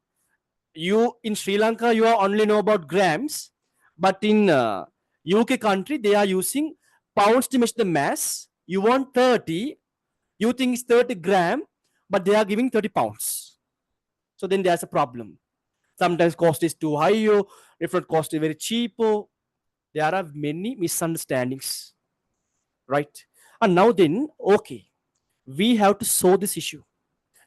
Speaker 1: You in Sri Lanka, you are only know about grams, but in UK country, they are using pounds to measure the mass. You want 30, you think it's 30 gram, but they are giving 30 pounds. So then there's a problem. Sometimes cost is too high, different cost is very cheap. There are many misunderstandings, right? And now then, okay, we have to solve this issue.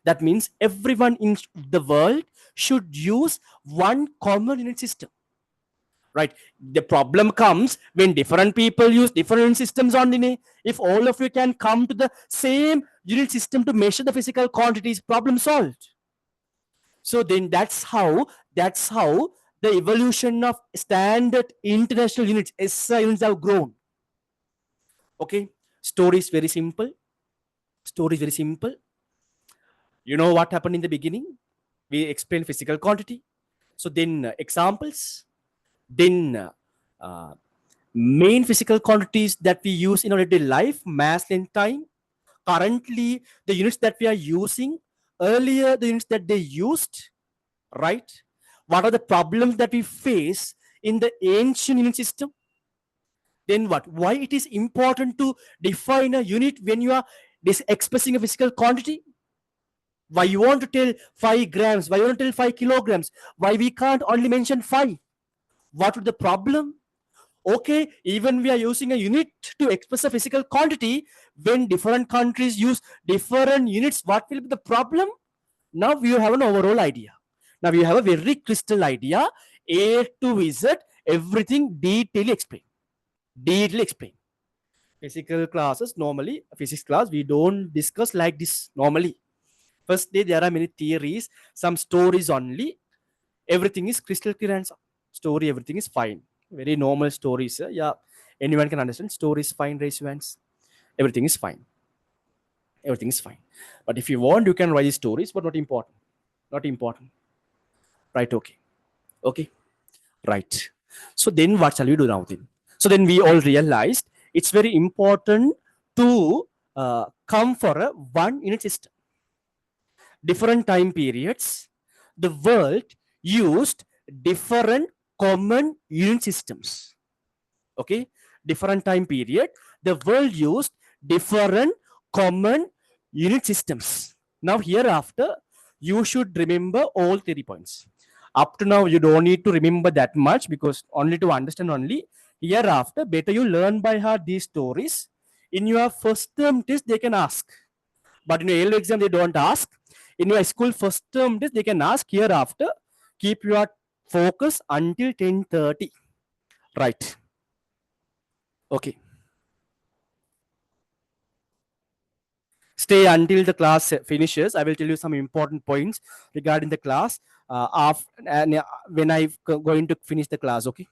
Speaker 1: That means everyone in the world should use one common unit system, right? The problem comes when different people use different systems on the day. If all of you can come to the same unit system to measure the physical quantities, problem solved. So then that's how the evolution of standard international units, SI units, have grown. Okay, story is very simple. Story is very simple. You know what happened in the beginning? We explain physical quantity. So then examples. Then main physical quantities that we use in our daily life, mass and time. Currently, the units that we are using, earlier the units that they used, right? What are the problems that we face in the ancient unit system? Then what? Why it is important to define a unit when you are expressing a physical quantity? Why you want to tell 5 grams? Why you want to tell 5 kilograms? Why we can't only mention 5? What would the problem? Okay, even we are using a unit to express a physical quantity, when different countries use different units, what will be the problem? Now you have an overall idea. Now you have a very crystal idea. A to Z, everything detail explain. Detail explain. Physical classes, normally, physics class, we don't discuss like this normally. First day, there are many theories, some stories only. Everything is crystal clear and story, everything is fine. Very normal stories. Yeah, anyone can understand. Story is fine, raise your hands. Everything is fine. Everything is fine. But if you want, you can write these stories, but not important. Not important. Right, okay. Okay. Right. So then what shall we do now then? So then we all realized it's very important to come for a one unit system. Different time periods, the world used different common unit systems. Okay, different time period, the world used different common unit systems. Now hereafter, you should remember all 3 points. Up to now, you don't need to remember that much, because only to understand only. Hereafter, better you learn by heart these stories. In your first term test, they can ask. But in your ALO exam, they don't ask. In your school first term test, they can ask. Hereafter, keep your focus until 10:30. Right. Okay. Stay until the class finishes. I will tell you some important points regarding the class when I'm going to finish the class. Okay.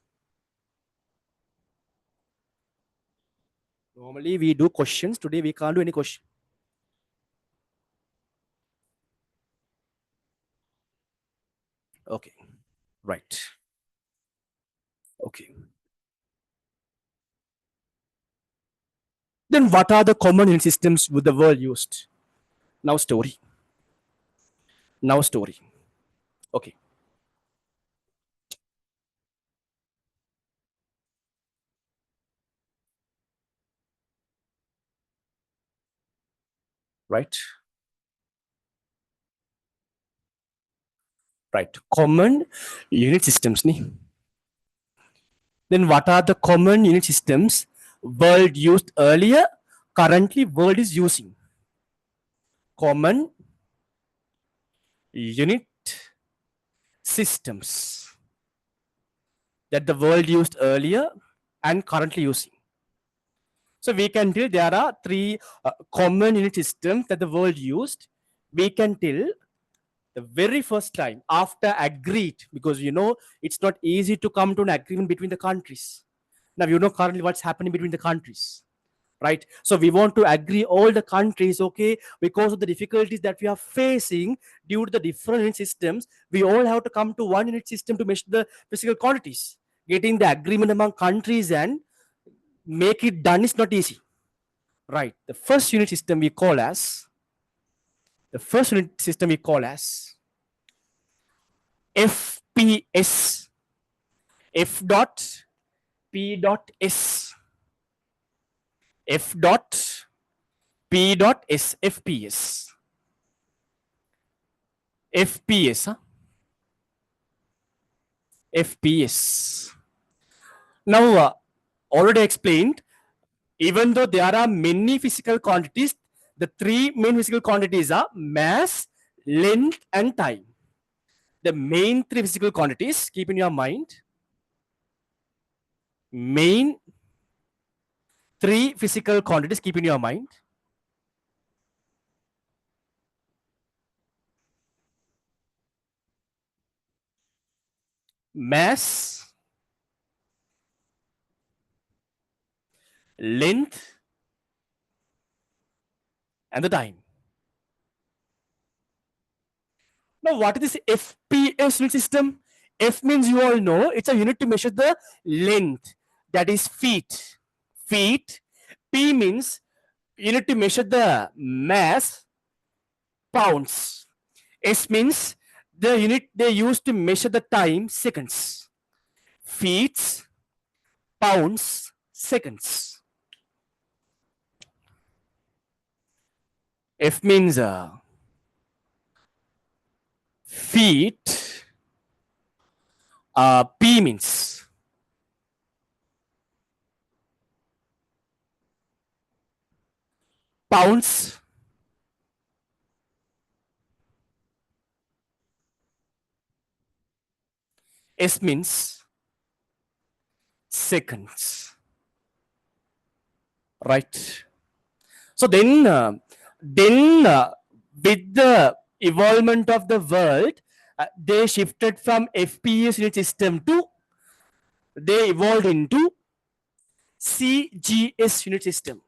Speaker 1: Normally we do questions. Today we can't do any question. Okay. Right. Okay. Then what are the common unit systems with the world used? Now story. Now story. Okay. Right. Right. Common unit systems. Ni. Then what are the common unit systems world used earlier? Currently world is using. Common unit systems that the world used earlier and currently using. So we can tell there are 3 common unit systems that the world used. We can tell the very first time after agreed, because it's not easy to come to an agreement between the countries. Now currently what's happening between the countries, right? So we want to agree all the countries, okay, because of the difficulties that we are facing due to the different unit systems, we all have to come to one unit system to measure the physical quantities. Getting the agreement among countries and make it done is not easy, right? The first unit system we call as FPS. F dot P dot S. F dot P dot S. FPS. FPS, huh? FPS. Now, already explained, Even though there are many physical quantities, the three main physical quantities are mass, length, and time. The main three physical quantities, keep in your mind, main three physical quantities, keep in your mind. Mass, length, and the time. Now, what is this FPS unit system? F means you all know it's a unit to measure the length, that is feet. Feet. P means unit to measure the mass, pounds. S means the unit they use to measure the time, seconds. Feet, pounds, seconds. F means feet. P means pounds. S means seconds. Right. So then with the evolvement of the world, they shifted from FPS unit system to they evolved into CGS unit system.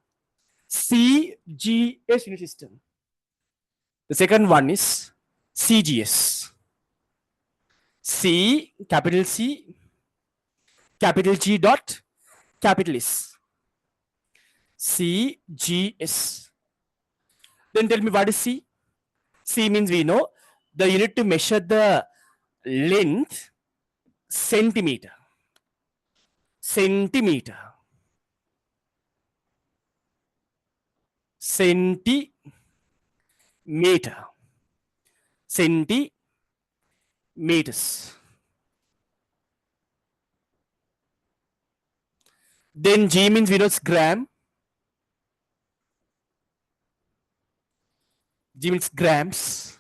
Speaker 1: CGS unit system. The second one is CGS. C, capital C, capital G dot, capital S. CGS. Then tell me what is C? C means we know the unit to measure the length, centimeter. Centimeter. Centimeter. Centimeters. Then G means we know it's gram. G means grams.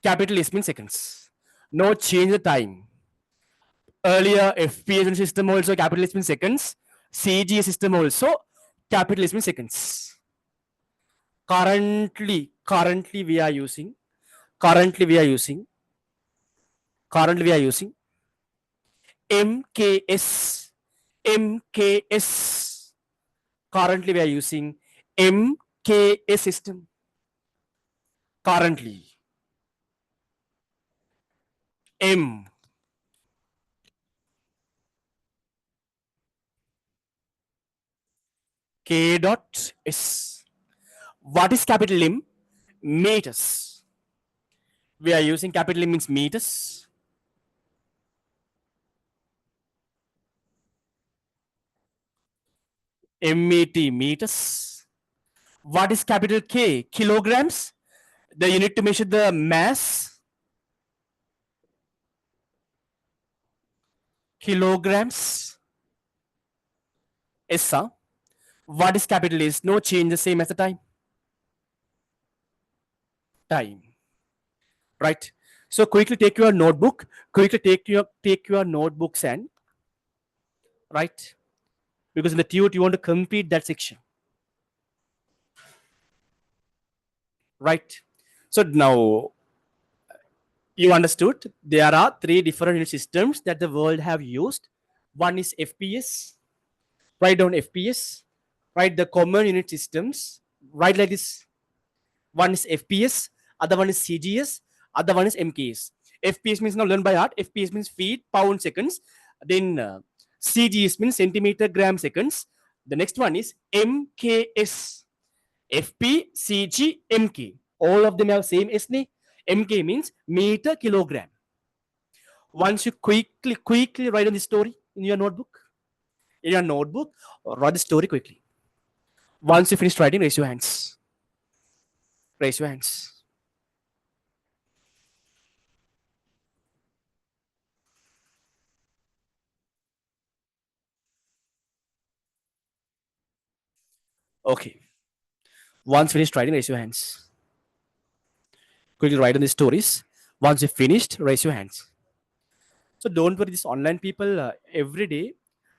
Speaker 1: Capital S means seconds. No change the time. Earlier FPS system also capital S means seconds. CGS system also capital S means seconds. Currently we are using currently we are using currently we are using MKS. MKS. Currently we are using MKS system. Currently M. K dot S. What is capital M? Meters. We are using capital M means meters. MET meters. What is capital K? Kilograms. The unit to measure the mass. Kilograms. SR. What is capital S? No change, the same as the time. Time. Right. So quickly take your notebook. Quickly take your notebooks and right, because in the TOT you want to complete that section. Right. So now you understood there are three different unit systems that the world have used. One is FPS. Write down FPS. Write the common unit systems. Write like this. One is FPS, other one is CGS, other one is MKS. FPS means now learn by heart. FPS means feet, pound, seconds. Then CGS means centimeter, gram, seconds. The next one is MKS. FP, CG, MK. All of them have same S name. MK means meter, kilogram. Once you quickly write on the story in your notebook, write the story quickly. Once you finish writing, raise your hands. Raise your hands. Okay. Once finished writing, raise your hands. Quickly write in the stories. Once you finished, raise your hands. So don't worry, this online people every day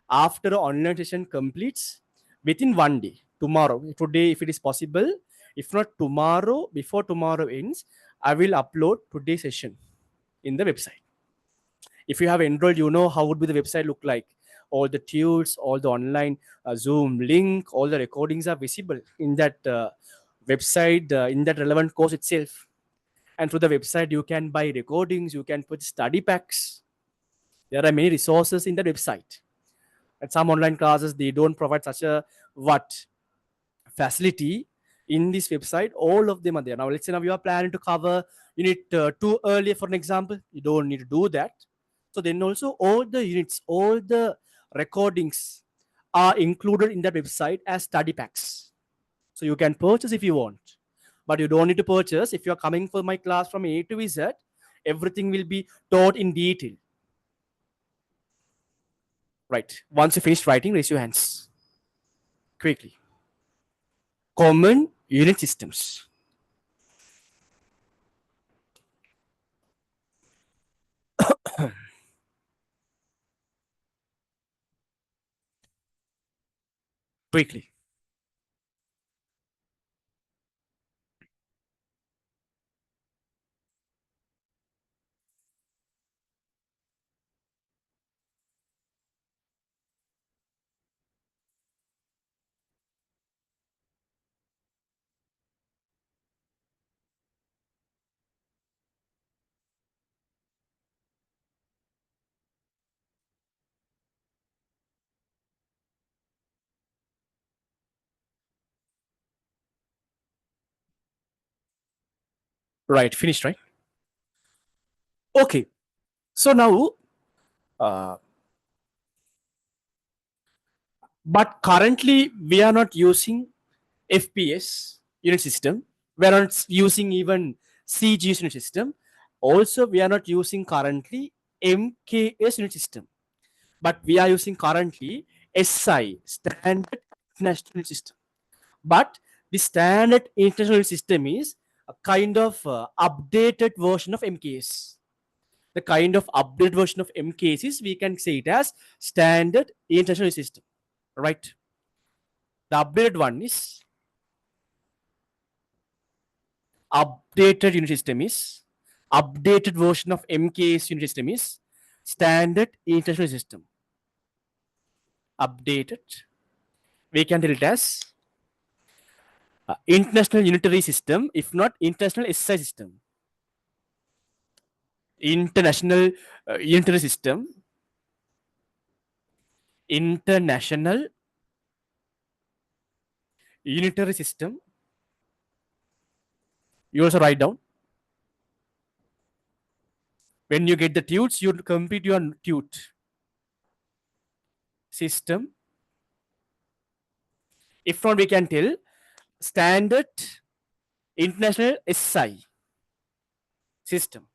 Speaker 1: after the online session completes within one day, tomorrow, today, if it is possible, if not tomorrow, before tomorrow ends, I will upload today's session in the website. If you have enrolled, you know how would be the website look like. All the tools, all the online Zoom link, all the recordings are visible in that website, in that relevant course itself. And through the website, you can buy recordings, you can put study packs. There are many resources in the website. And some online classes, they don't provide such a what facility in this website. All of them are there. Now, let's say now you are planning to cover unit 2 earlier, for an example. You don't need to do that. So then also all the units, all the recordings are included in that website as study packs. So you can purchase if you want. But you don't need to purchase. If you're coming for my class from A to Z, everything will be taught in detail. Right. Once you finish writing, raise your hands quickly. Common unit systems. Quickly. Right. Finished, right? Okay. So now, uh, but currently we are not using FPS unit system. We are not using even CGS unit system. Also, we are not using currently MKS unit system. But we are using currently SI, Standard International Unit System. But the Standard International Unit System is a kind of updated version of MKS. The kind of updated version of MKS is we can say it as Standard International Unit System, right? The updated one is updated unit system is updated version of MKS unit system is Standard International System. Updated. We can tell it as international unitary system, if not international SI system. International unitary system, international unitary system. You also write down. When you get the tutes, you complete your tute. System. If not, we can tell standard international SI system.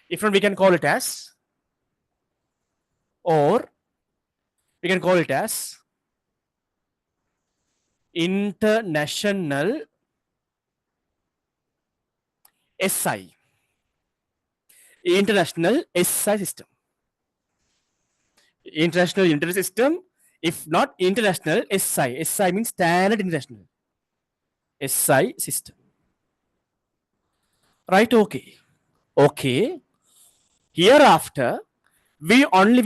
Speaker 1: If not, we can call it as, or we can call it as international SI. International SI system. International unitary system. If not international SI. SI means standard international. SI system. Right? Okay. Okay. Hereafter, we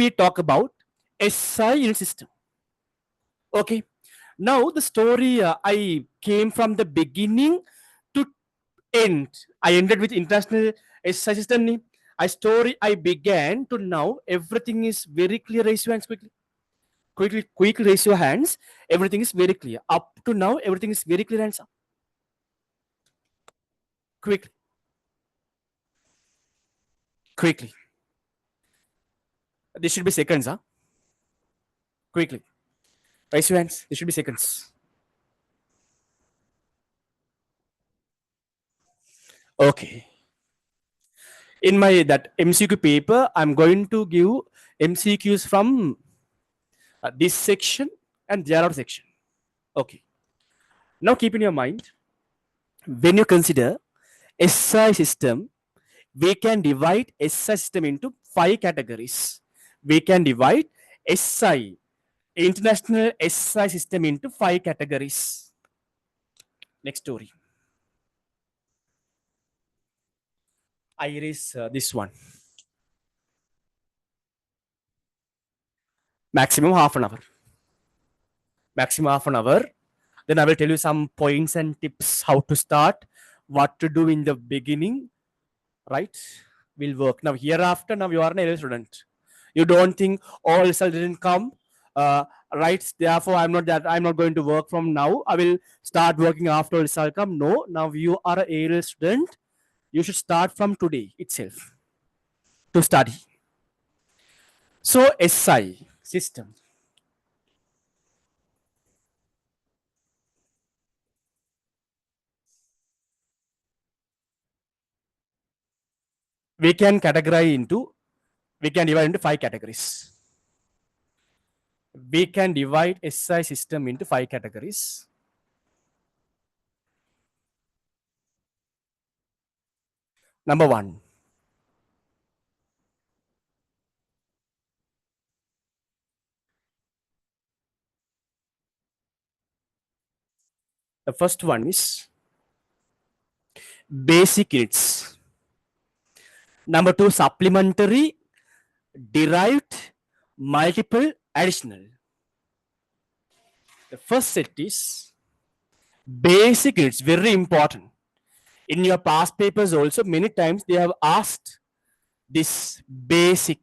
Speaker 1: talk about SI unit system. Okay. Now the story I came from the beginning to end. I ended with international SI system. I began to now. Everything is very clear. Raise your hands quickly. Quickly raise your hands. Everything is very clear. Up to now, everything is very clear. Hands up. Quickly. Quickly. This should be seconds, huh? Quickly. Raise your hands. This should be seconds. Okay. In my that MCQ paper, I'm going to give MCQs from this section and the other section. Okay. Now keep in your mind, when you consider SI system, we can divide SI system into 5 categories. We can divide SI, international SI system, into 5 categories. Next story. I erase this one. Maximum half an hour. Maximum half an hour. Then I will tell you some points and tips how to start, what to do in the beginning, right? Will work. Now hereafter, now you are an AL student. You don't think, oh, result didn't come, right? Therefore, I'm not going to work from now. I will start working after result come. No, now you are an AL student. You should start from today itself to study. So SI system. We can categorize into, we can divide into 5 categories. We can divide SI system into 5 categories. Number one, the first one is basic units. Number two, supplementary, derived, multiple, additional. The first set is basic units, very important. In your past papers also, many times they have asked this basic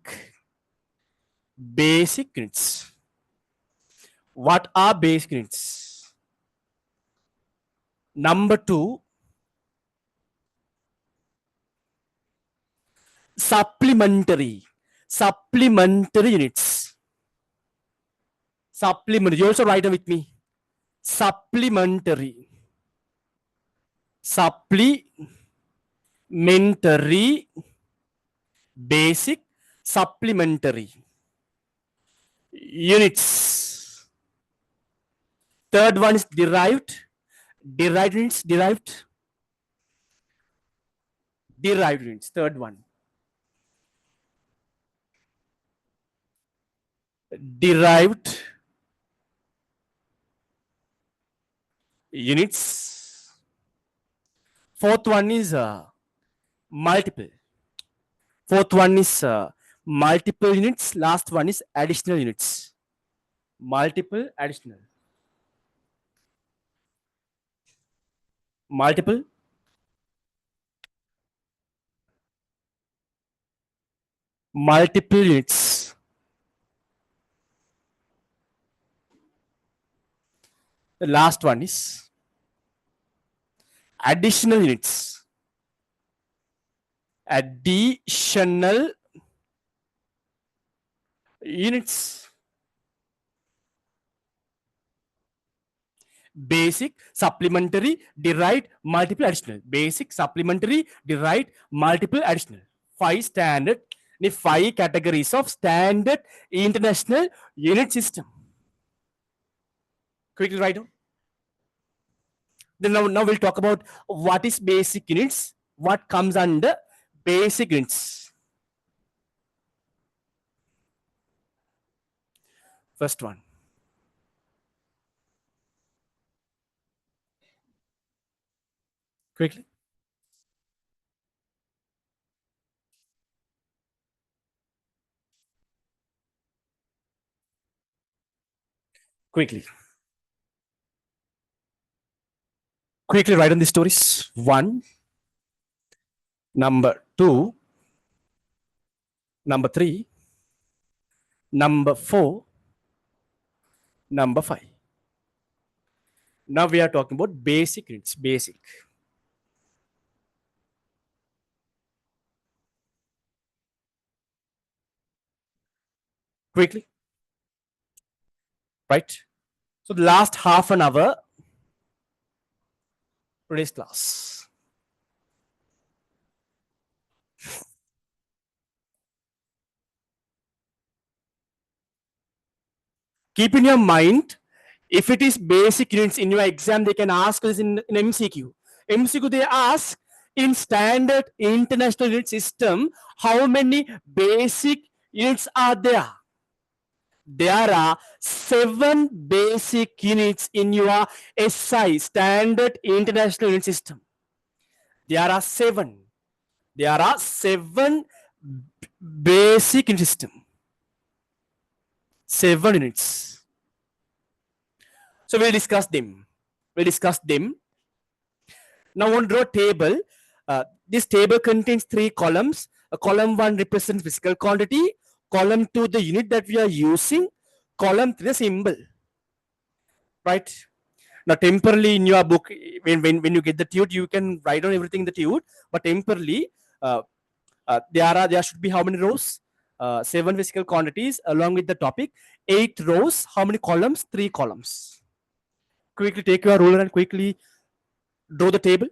Speaker 1: units. What are basic units? Number two, supplementary units. Supplementary, you also write it with me. Supplementary, basic, supplementary units. Third one is derived units, derived units. Third one, derived units. Fourth one is multiple. Fourth one is multiple units. Last one is additional units. Multiple, additional. Multiple, multiple units. The last one is additional units. Additional units. Basic, supplementary, derived, multiple, additional. Basic, supplementary, derived, multiple, additional. 5 categories of standard international unit system. Quickly write down. Then now we'll talk about what is basic units, what comes under basic units. First one. Quickly. Quickly. Quickly write on the stories. One. Number two. Number three. Number four. Number five. Now we are talking about basic units. Basic. Quickly. Right. So the last half an hour, today's class. Keep in your mind, If it is basic units in your exam, they can ask this in MCQ. MCQ they ask in standard international unit system, how many basic units are there? There are 7 basic units in your SI, standard international unit system. There are 7. There are 7 basic unit system. 7 units. So we'll discuss them. Now on draw table. This table contains 3 columns. Column 1 represents physical quantity. Column 2 the unit that we are using. Column 3 the symbol. Right? Now temporarily in your book, when you get the tude, you can write down everything in the tude. But temporarily, there should be how many rows? 7 physical quantities along with the topic. 8 rows. How many columns? 3 columns. Quickly take your ruler and quickly draw the table.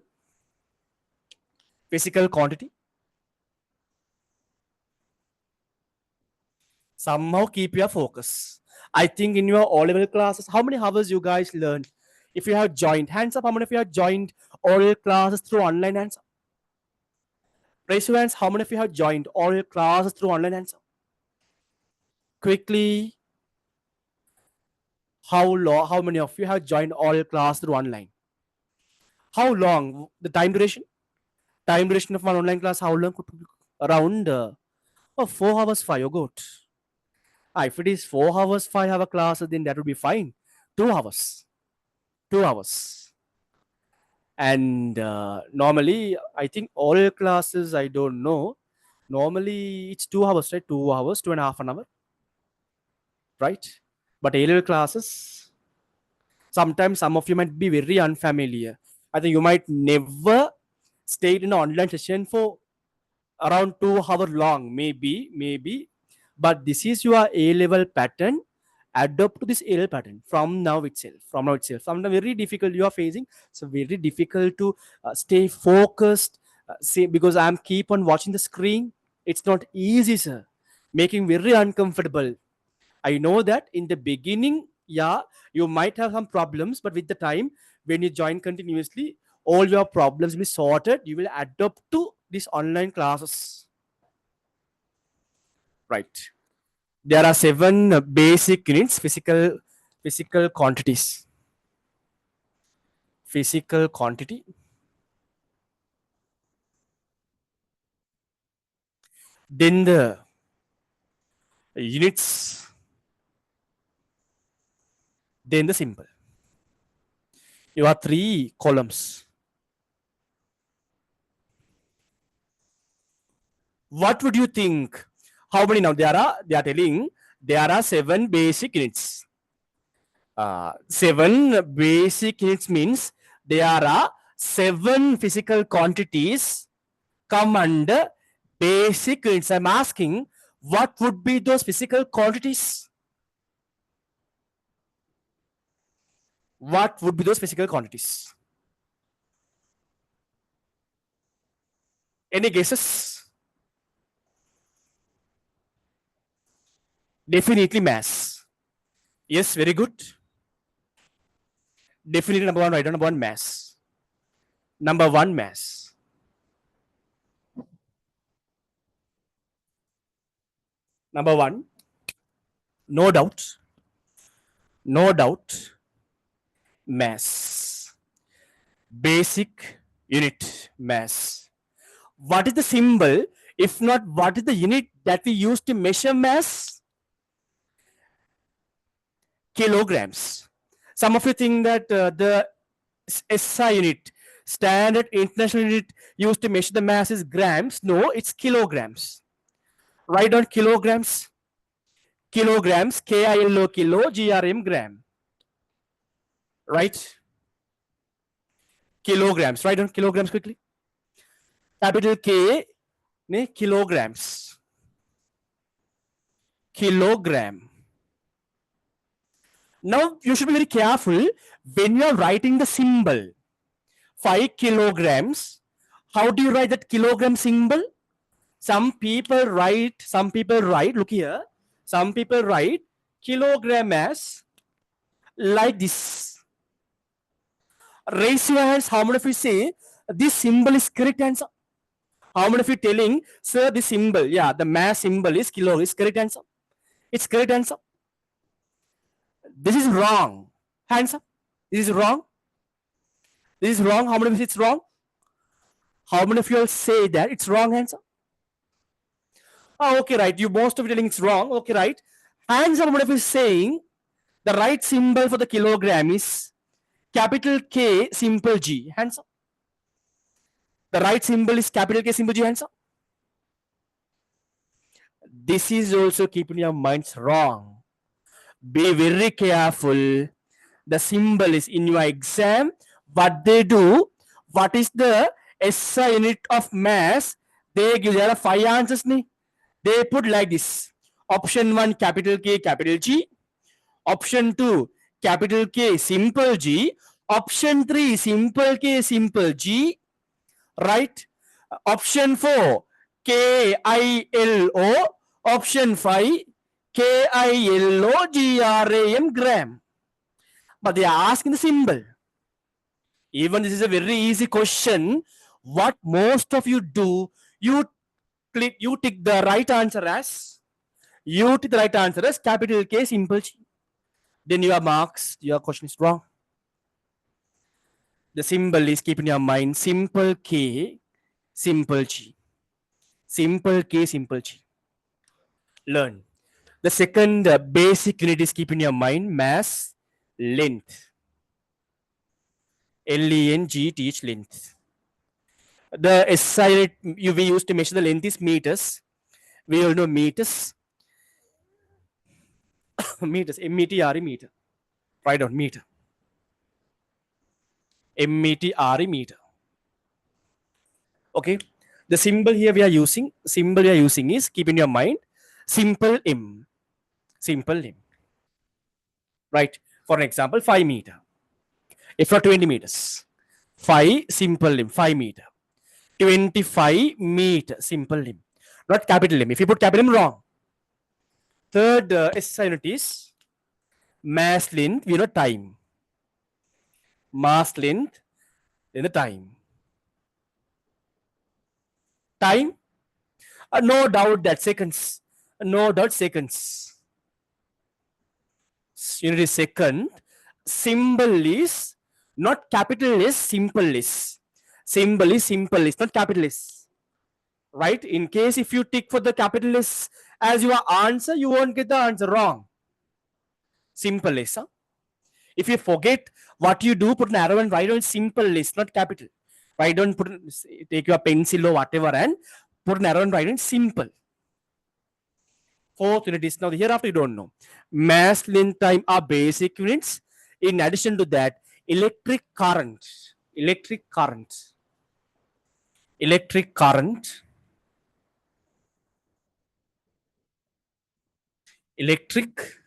Speaker 1: Physical quantity. Somehow keep your focus. I think in your O-level classes, how many hours you guys learned? If you have joined, hands up, how many of you have joined oral classes through online? Hands up. Raise your hands, how many of you have joined oral classes through online? Hands up. Quickly, how many of you have joined oral class through online? How long? The time duration? Time duration of one online class, how long? Around 4 hours, 5, you got. If it is 4 hours, 5-hour class, then that would be fine. 2 hours. 2 hours. And normally, I think oral classes, I don't know. Normally, it's 2 hours, right? 2 hours, 2.5 an hour. Right? But A-level classes, sometimes some of you might be very unfamiliar. I think you might never stay in an online session for around 2 hours long, maybe. But this is your A-level pattern. Adopt to this A-level pattern from now itself. Sometimes very difficult you are facing. So very difficult to stay focused. Because I'm keep on watching the screen. It's not easy, sir. Making very uncomfortable. I know that in the beginning, yeah, you might have some problems, but with the time, when you join continuously, all your problems will be sorted. You will adopt to these online classes. Right. There are 7 basic units, physical quantities. Physical quantity. Then the units. Then the symbol. You have 3 columns. What would you think? How many now? They are telling there are 7 basic units. 7 basic units means there are 7 physical quantities come under basic units. I'm asking, what would be those physical quantities? What would be those physical quantities? Any guesses? Definitely mass. Yes, very good. Definitely number 1, right? Number 1, mass. Number 1, mass. Number 1, no doubt, mass. Basic unit, mass. What is the symbol? If not, what is the unit that we use to measure mass? Kilograms. Some of you think that the SI unit, standard international unit used to measure the mass is grams. No, it's kilograms. Write down kilograms. Kilograms, KILO, kilo, GRM, gram. Right? Kilograms. Write down kilograms quickly. Capital K, kilograms. Kilogram. Now, you should be very careful when you are writing the symbol. 5 kilograms. How do you write that kilogram symbol? Some people write, look here. Some people write kilogram as like this. Raise your hands. How many of you say this symbol is correct answer? How many of you telling, sir, this symbol, yeah, the mass symbol is kilo, is correct answer? It's correct answer. This is wrong. Hands up. This is wrong. This is wrong. How many of you it's wrong? How many of you all say that it's wrong answer? Oh, okay, right. You most of you telling it's wrong. Okay, right. Hands up. How many of you saying the right symbol for the kilogram is capital K, simple G? Hands up. The right symbol is capital K, simple G. Hands up. This is also keeping your minds wrong. Be very careful. The symbol is in your exam. What they do, what is the SI unit of mass? They give there are 5 answers. They put like this. Option 1, capital K, capital G. Option 2, capital K, simple G. Option 3, simple K, simple G. Right? Option 4, KILO. Option 5, KILOGRAM, gram. But they are asking the symbol. Even this is a very easy question. What most of you do, you tick the right answer as capital K, simple G. Then your marks, your question is wrong. The symbol is, keep in your mind, simple K, simple G. Simple K, simple G. Learn. The second basic unit is, keep in your mind, mass, length. LENGTH, length. The SI unit we use to measure the length is meters. We all know meters. Meters, METRE, meter. Write down meter. METRE, meter. Okay. The symbol here we are using is, keep in your mind, simple M. Simple M. Right. For an example, 5 meter. If not 20 meters. 5 simple M, 5 meter. 25 meter, simple M. Not capital M. If you put capital M, wrong. Third SI unit is mass length, we know time. Mass length, then the time. Time? No doubt that seconds. No doubt seconds. Unit is second. Symbol is not capital S, simple S. Symbol is simple S, not capital S. Right? In case if you tick for the capital S as your answer, you won't get the answer wrong. Simple S. Huh? If you forget what you do, put an arrow and write on simple S, not capital. Write down, take your pencil or whatever and put an arrow and write in simple. Fourth unit is, now hereafter you don't know. Mass, length, time are basic units. In addition to that, electric current. Electric current. Electric current. Electric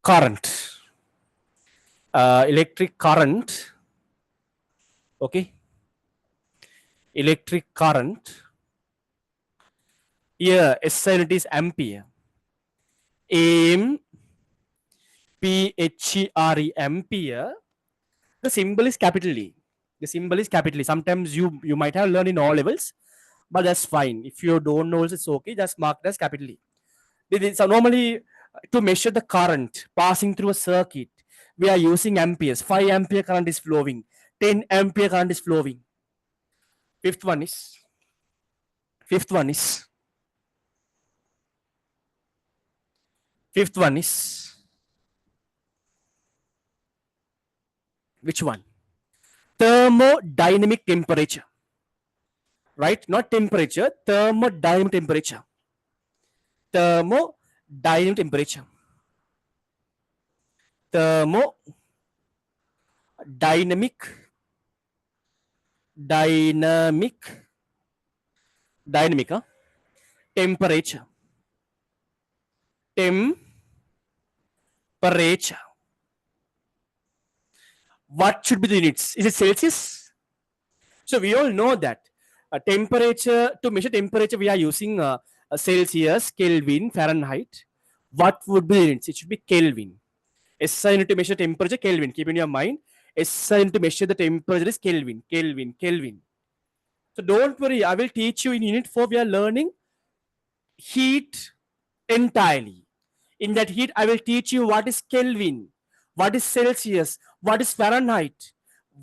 Speaker 1: current. Electric current. Okay. Electric current. Here, SI unit is ampere. AMPHERE, ampere. The symbol is capital E. The symbol is capital E. Sometimes you might have learned in all levels, but that's fine. If you don't know, it's okay. Just mark it as capital E. So normally, to measure the current passing through a circuit, we are using amperes. 5 ampere current is flowing. 10 ampere current is flowing. Fifth one is which one? Thermodynamic temperature. Right? Not temperature, thermodynamic temperature. Thermodynamic temperature. Thermodynamic huh? Temperature. Temperature. What should be the units? Is it Celsius? So we all know that temperature, to measure temperature, we are using Celsius, Kelvin, Fahrenheit. What would be the units? It should be Kelvin. SI unit to measure temperature, Kelvin. Keep in your mind, SI unit to measure the temperature is Kelvin, Kelvin, Kelvin. So don't worry, I will teach you in unit 4. We are learning heat entirely. In that heat, I will teach you what is Kelvin, what is Celsius, what is Fahrenheit,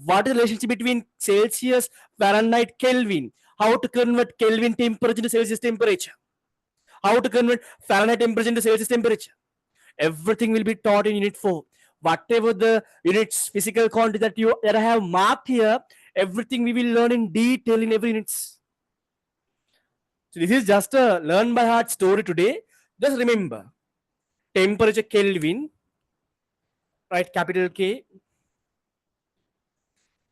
Speaker 1: what is the relationship between Celsius, Fahrenheit, Kelvin, how to convert Kelvin temperature to Celsius temperature, how to convert Fahrenheit temperature into Celsius temperature. Everything will be taught in unit 4. Whatever the units, physical quantity that I have marked here, everything we will learn in detail in every units. So this is just a learn by heart story today. Just remember, temperature Kelvin, right? Capital K,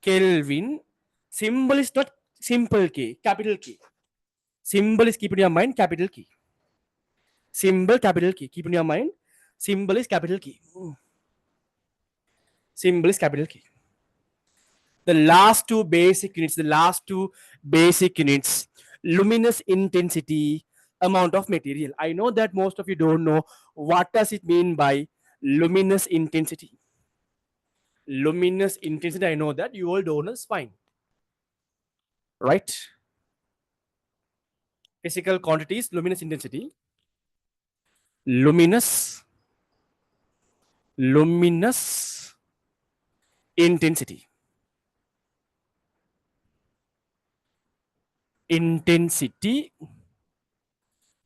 Speaker 1: Kelvin. Symbol is not simple K, capital K. Symbol is, keep in your mind, capital K. Symbol, capital K. Keep in your mind, symbol is capital K. Symbol is capital K. The last two basic units, luminous intensity, amount of material. I know that most of you don't know what does it mean by luminous intensity. Luminous intensity, I know that you all don't know, it's fine, right? Physical quantities, luminous intensity, luminous intensity,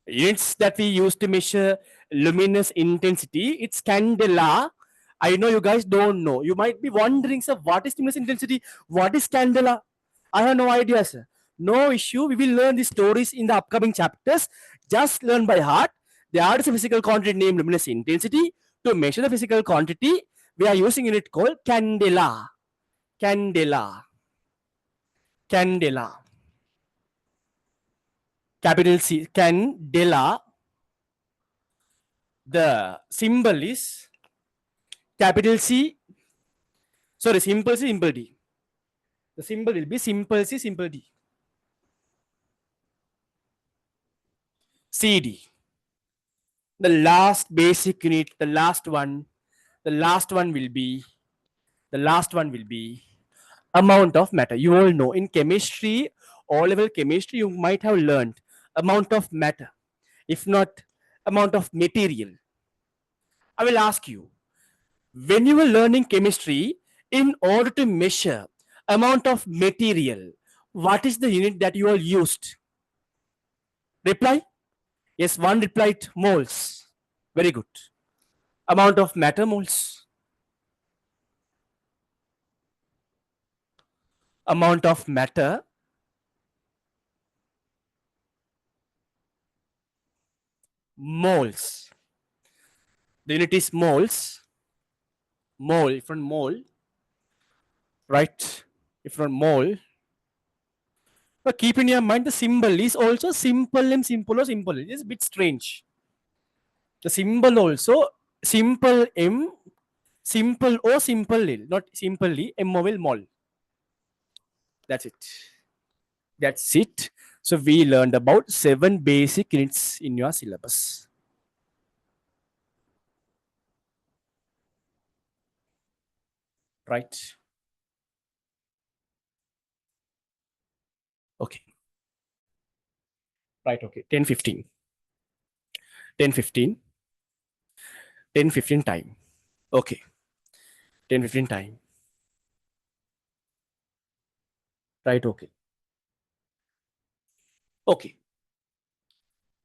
Speaker 1: units that we use to measure luminous intensity, it's candela. I know you guys don't know. You might be wondering, sir, what is luminous intensity? What is candela? I have no idea, sir. No issue. We will learn these stories in the upcoming chapters. Just learn by heart. There is a physical quantity named luminous intensity. To measure the physical quantity, we are using a unit called candela. Candela. Candela. Capital C. Candela. The symbol is capital C. Sorry, simple C, simple D. The symbol will be simple C, simple D. CD. The last basic unit, the last one will be amount of matter. You all know in chemistry, O-level chemistry, you might have learned amount of matter, if not amount of material. I will ask you, when you were learning chemistry, in order to measure amount of material, what is the unit that you all used? Reply? Yes, one replied moles. Very good. Amount of matter, moles. Amount of matter, moles. The unit is moles. Mole, from mole, right? From mole. But keep in your mind, the symbol is also simple M, simple O, simple. It is a bit strange. The symbol also simple M, simple O, simple L, not simple E, M O L, mol. That's it. That's it. So we learned about 7 basic units in your syllabus. Right? Okay. Right, okay. 10, 15. 10, 15. 10, 15 time. Okay. 10, 15 time. Right, okay. Okay.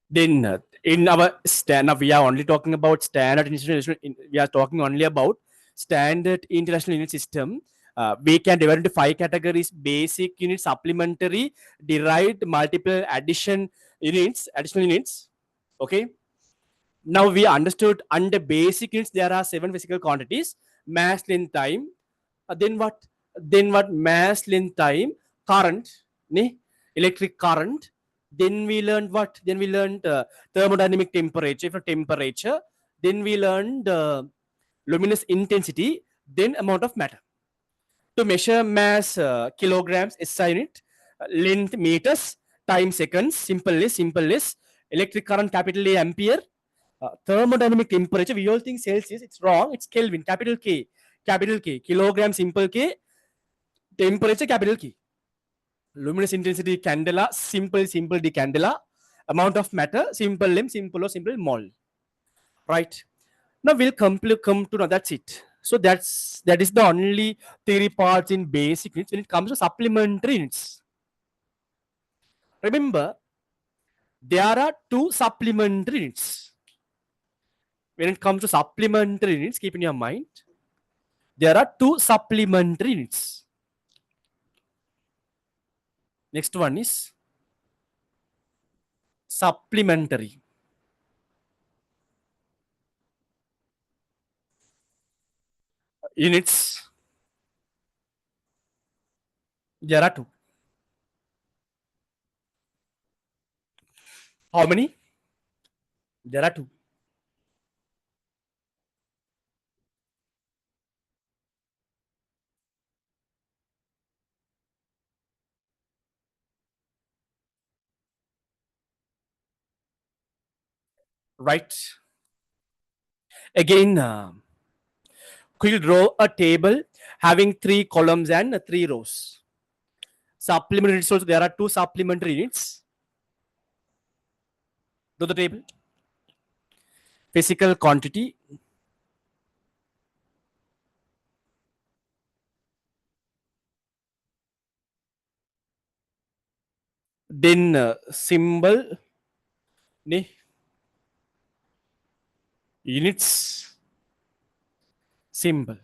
Speaker 1: Then in our standard, we are only talking about standard international. We are talking only about standard international unit system. We can divide into 5 categories: basic unit, supplementary, derived, multiple additional units. Okay. Now we understood under basic units there are 7 physical quantities: mass, length, time. Then what? Then what? Mass, length, time, current, electric current. Then we learned what? Then we learned thermodynamic temperature for temperature. Then we learned luminous intensity. Then amount of matter. To measure mass, kilograms, SI unit, length, meters, time, seconds, simple list, electric current, capital A, ampere, Thermodynamic temperature, we all think Celsius, it's wrong, it's Kelvin, capital K, kilogram, simple K, temperature, capital K. Luminous intensity, candela, simple d candela, amount of matter, simple m, simple o, simple mole. Right. Now we'll come to know that's it. So that is the only theory parts in basic units. When it comes to supplementary units, remember there are two supplementary units. When it comes to supplementary units, keep in your mind there are two supplementary units. Next one is supplementary units. There are two. How many? There are two. Right. Again, we'll draw a table having 3 columns and 3 rows. Supplementary units also, there are two supplementary units. Do the table. Physical quantity, then symbol, units, symbol.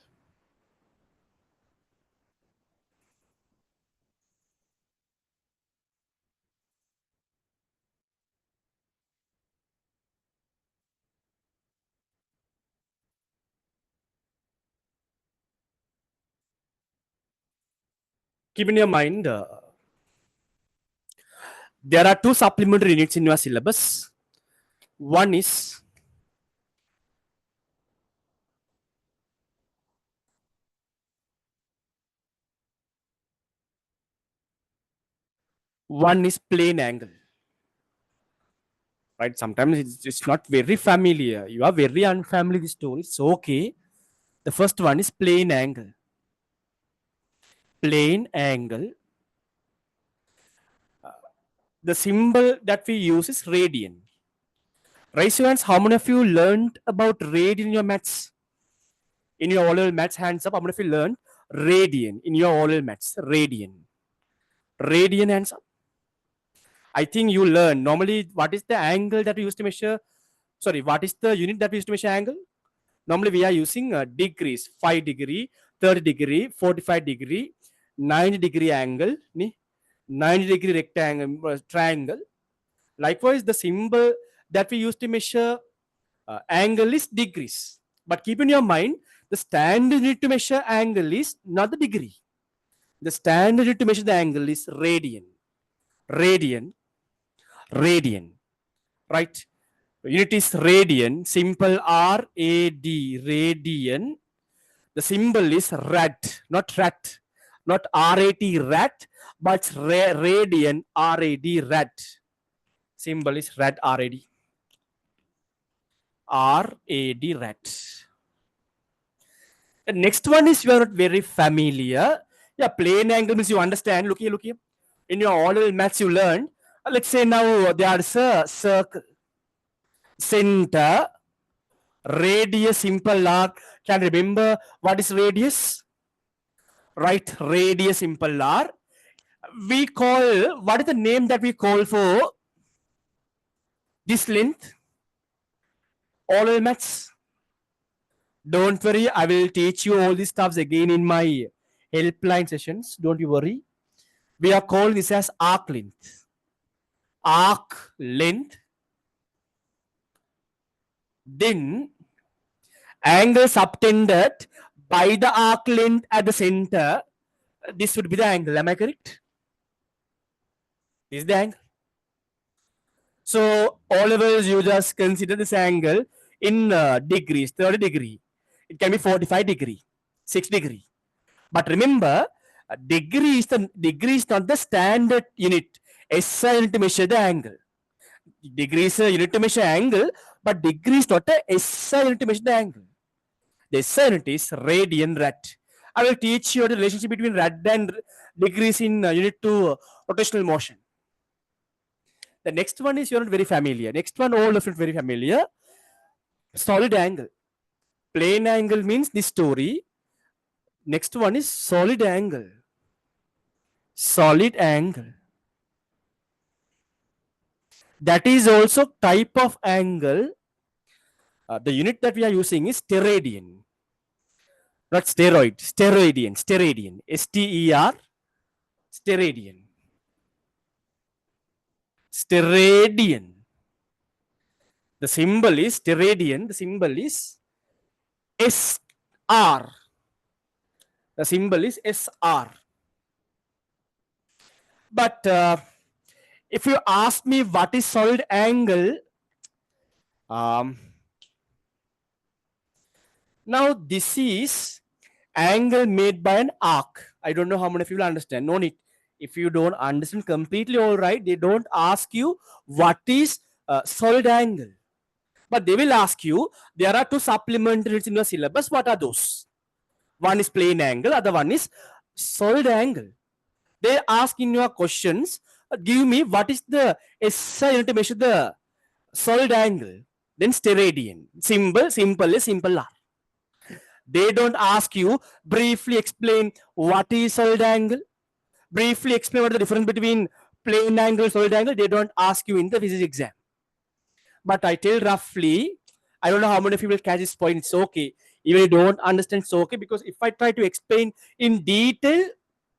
Speaker 1: Keep in your mind, there are two supplementary units in your syllabus. One is plane angle. Right? Sometimes it's not very familiar. You are very unfamiliar with story. It's okay. The first one is plane angle. Plane angle. The symbol that we use is radian. Raise your hands. How many of you learned about radian in your maths? In your oral maths, hands up. How many of you learned radian in your oral maths? Radian. Radian, hands up. I think you learn. Normally, what is the angle that we use to measure? Sorry, what is the unit that we use to measure angle? Normally, we are using degrees. 5 degree, 30 degree, 45 degree, 90-degree angle, 90-degree rectangle, triangle. Likewise, the symbol that we use to measure angle is degrees. But keep in your mind, the standard unit to measure angle is not the degree. The standard unit to measure the angle is radian. Radian. Radian. Right? Unit is radian. Simple R-A-D. Radian. The symbol is rad, not rat. Not R-A-T, rat, but radian, R-A-D, rad. Symbol is rad, R-A-D. R-A-D, rad. The next one is you are not very familiar. Yeah, plane angle means you understand. Look here. In your oral maths you learned. Let's say now there is a circle. Center, radius, simple arc. Can you remember what is radius? Right, radius, simple r. We call, what is the name that we call for this length? Oral maths. Don't worry, I will teach you all these stuffs again in my helpline sessions. Don't you worry. We are calling this as arc length. Arc length. Then angle subtended by the arc length at the center. This would be the angle. Am I correct? This is the angle. So all levels you just consider this angle in degrees, 30 degree. It can be 45 degree, 6 degree. But remember, degree is not the standard unit. SI unit to measure the angle. Degree is a unit to measure angle, But degree is not a SI unit to measure the angle. The SI unit is radian rad. I will teach you the relationship between rad and degrees in unit to rotational motion. The next one is you're not very familiar. Next one, all of you very familiar. Solid angle. Plane angle means this story. Next one is solid angle. Solid angle. That is also type of angle. The unit that we are using is steradian. Not steroid, steradian, steradian. S-T-E-R, steradian. Steradian. The symbol is steradian. The symbol is S-R. The symbol is S-R. But if you ask me what is solid angle, now this is angle made by an arc. I don't know how many of you will understand. No need. If you don't understand completely, all right, they don't ask you what is solid angle. But they will ask you, there are two supplementaries in your syllabus. What are those? One is plane angle, other one is solid angle. They ask in your questions, give me what is the SI unit to measure the solid angle. Then steradian. Simple is simple R. They don't ask you, briefly explain what is solid angle. Briefly explain what is the difference between plane angle and solid angle. They don't ask you in the physics exam. But I tell roughly, I don't know how many of you will catch this point. It's okay. Even if you don't understand, it's okay. Because if I try to explain in detail,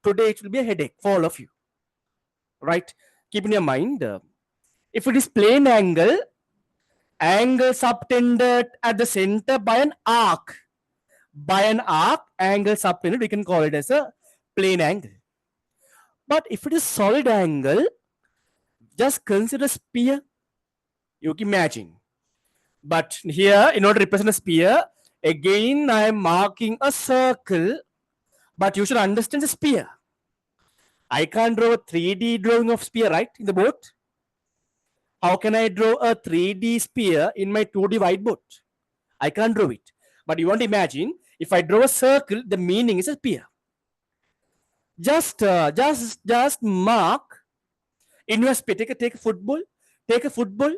Speaker 1: today it will be a headache for all of you. Right? Keep in your mind, if it is plane angle, angle subtended at the center by an arc. By an arc, angle subtended, we can call it as a plane angle. But if it is solid angle, just consider sphere. You can imagine. But here, in order to represent a sphere, again I am marking a circle. But you should understand the sphere. I can't draw a 3D drawing of sphere, right, in the board? How can I draw a 3D sphere in my 2D whiteboard? I can't draw it. But you want to imagine, if I draw a circle, the meaning is a sphere. Just mark in your sphere. Take a football. Take a football.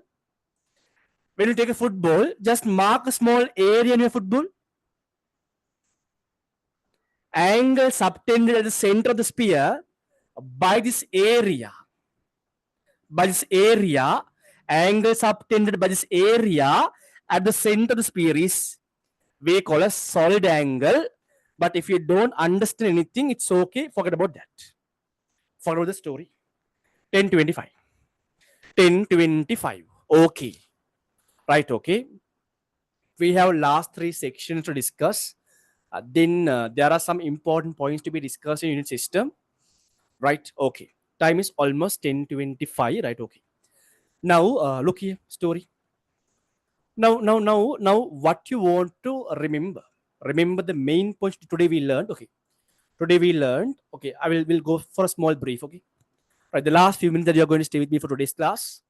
Speaker 1: When you take a football, just mark a small area in your football. Angle subtended at the center of the sphere by this area. By this area, angle subtended by this area at the center of the sphere is we call a solid angle. But if you don't understand anything, it's okay. Forget about that. Forget about the story. 1025. 1025. Okay. Right, okay. We have last 3 sections to discuss. Then there are some important points to be discussed in unit system. Right, okay. Time is almost 10:25. Right, okay. Now, look here, story. Now, what you want to remember? Remember the main points today we learned. Okay, today we learned. Okay, I will go for a small brief. Okay, right. The last few minutes that you are going to stay with me for today's class.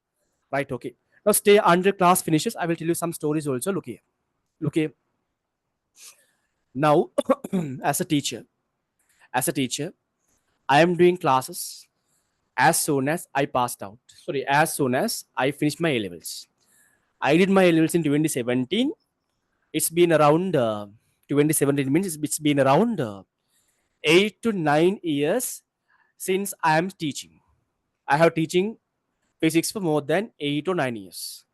Speaker 1: Right, okay. Now stay until class finishes. I will tell you some stories also. Look here. Look here. Now, as a teacher, I am doing classes as soon as I passed out. Sorry, as soon as I finished my A levels. I did my A levels in 2017. It's been around 2017 means it's been around 8 to 9 years since I am teaching. I have teaching physics for more than 8 or 9 years.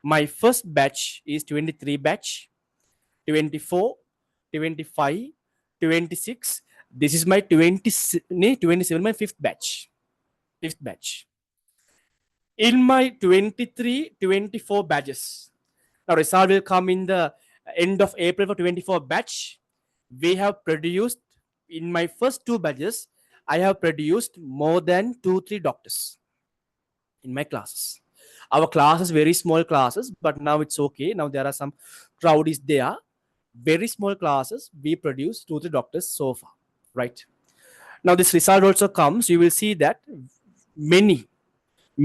Speaker 1: My first batch is 23 batch, 24, 25, 26. This is my 27, my fifth batch. Fifth batch. In my 23, 24 batches. Now result will come in the end of April for 24 batch. We have produced, in my first 2 batches, I have produced more than 2-3 doctors in my classes. Our classes, very small classes, but now it's okay. Now there are some crowd is there. Very small classes, we produce 2-3 doctors so far, right? Now this result also comes, you will see that many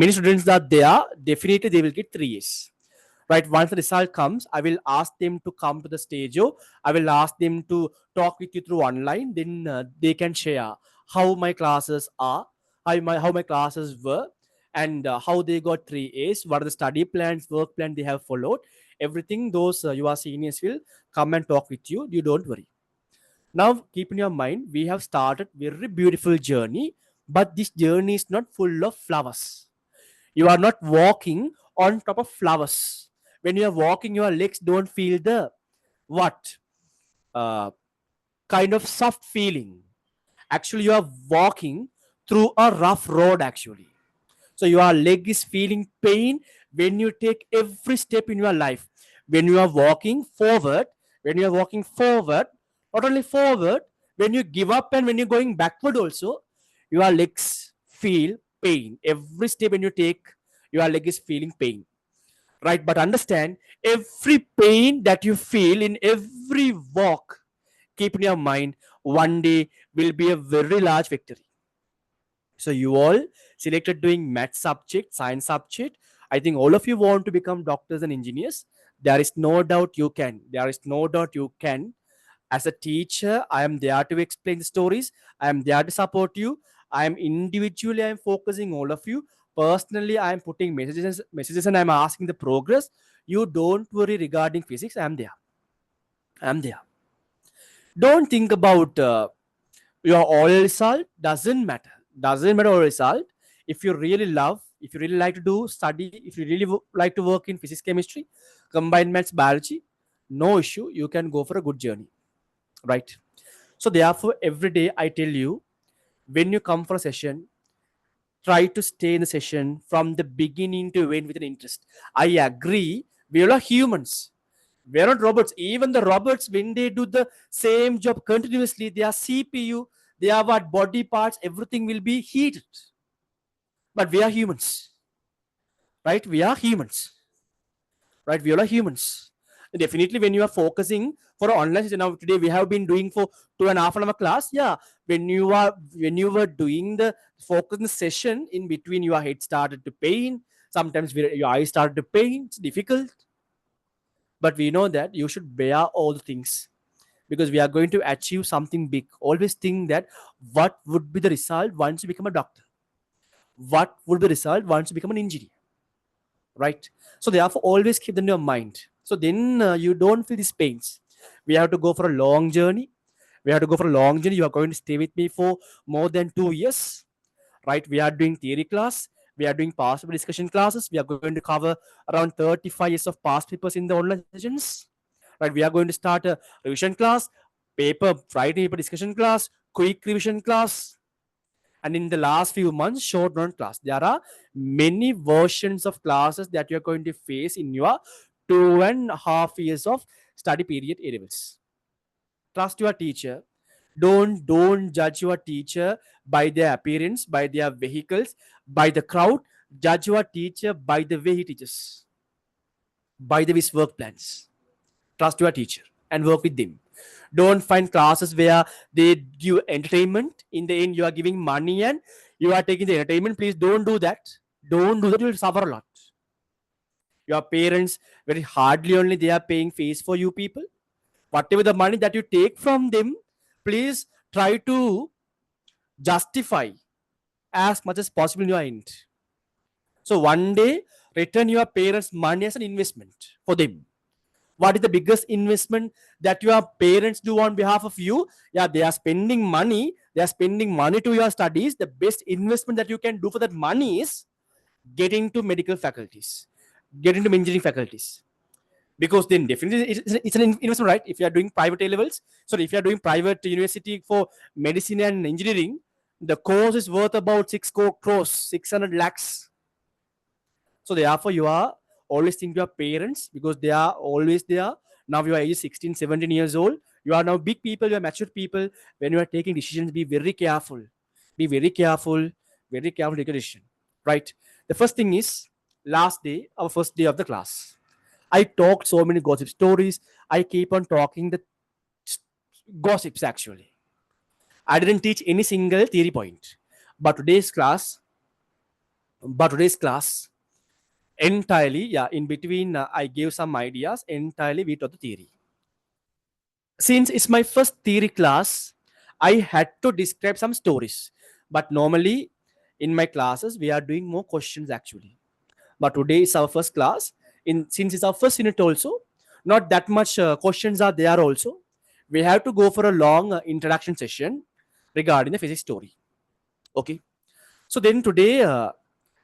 Speaker 1: students are there, definitely they will get 3 years. right? Once the result comes, I will ask them to come to the stage, or I will ask them to talk with you through online. Then they can share how my classes are, how my classes were, and how they got 3 A's, what are the study plans, work plan they have followed. Everything those your seniors will come and talk with you. You don't worry. Now, keep in your mind, we have started very beautiful journey, but this journey is not full of flowers. You are not walking on top of flowers. When you are walking, your legs don't feel the what uh, kind of soft feeling. Actually, you are walking through a rough road. Actually, so your leg is feeling pain when you take every step in your life. When you are walking forward, when you are walking forward, not only forward, when you give up and when you're going backward also, your legs feel pain. Every step when you take, your leg is feeling pain. Right? But understand, every pain that you feel in every walk, keep in your mind, one day will be a very large victory. So you all selected doing math subject, science subject. I think all of you want to become doctors and engineers. There is no doubt you can. There is no doubt you can. As a teacher, I am there to explain the stories. I am there to support you. I am individually, I am focusing all of you. Personally, I am putting messages and I am asking the progress. You don't worry regarding physics. I am there. I am there. Don't think about your oral result. Doesn't matter oral result. If you really love, if you really like to do study, if you really like to work in physics, chemistry, combined maths, biology, no issue, you can go for a good journey, right? So therefore, every day I tell you, when you come for a session, try to stay in the session from the beginning to end with an interest. I agree, we all are humans. We are not robots. Even the robots, when they do the same job continuously, their CPU, their what body parts, everything will be heated. But we are humans, right? We are humans, right? We all are humans. Definitely, when you are focusing for an online session, now today we have been doing for 2.5 hour class. Yeah, when you were doing the focus session, in between your head started to pain. Sometimes your eyes started to pain. It's difficult, but we know that you should bear all the things because we are going to achieve something big. Always think that what would be the result once you become a doctor? What would be the result once you become an engineer? Right? So therefore, always keep them in your mind. So then you don't feel these pains. We have to go for a long journey. We have to go for a long journey. You are going to stay with me for more than 2 years, right? We are doing theory class. We are doing past paper discussion classes. We are going to cover around 35 years of past papers in the online sessions, right? We are going to start a revision class, paper, Friday paper discussion class, quick revision class, and in the last few months, short run class. There are many versions of classes that you are going to face in your 2.5 years of study period A levels. Trust your teacher. Don't judge your teacher by their appearance, by their vehicles, by the crowd. Judge your teacher by the way he teaches, by the his work plans. Trust your teacher and work with them. Don't find classes where they give entertainment. In the end, you are giving money and you are taking the entertainment. Please don't do that. Don't do that. You will suffer a lot. Your parents very hardly only they are paying fees for you people. Whatever the money that you take from them, please try to justify as much as possible in your end. So one day, return your parents' money as an investment for them. What is the biggest investment that your parents do on behalf of you? Yeah, they are spending money. They are spending money to your studies. The best investment that you can do for that money is getting to medical faculties, getting to engineering faculties. Because then definitely it's an investment, right? If you are doing private A levels, sorry, if you are doing private university for medicine and engineering, the course is worth about 6 crores, 600 lakhs. So therefore, you are always think your parents because they are always there. Now you are age 16, 17 years old. You are now big people, you are mature people. When you are taking decisions, be very careful. Be very careful to take a decision. Right? The first thing is last day, our first day of the class. I talked so many gossip stories. I keep on talking the gossips actually. I didn't teach any single theory point. But today's class, but today's class, entirely, yeah, in between, I gave some ideas. Entirely, we taught the theory. Since it's my first theory class, I had to describe some stories. But normally, in my classes, we are doing more questions actually. But today is our first class. Since it's our first unit also, not that much questions are there also. We have to go for a long introduction session regarding the physics story. Okay. So then today,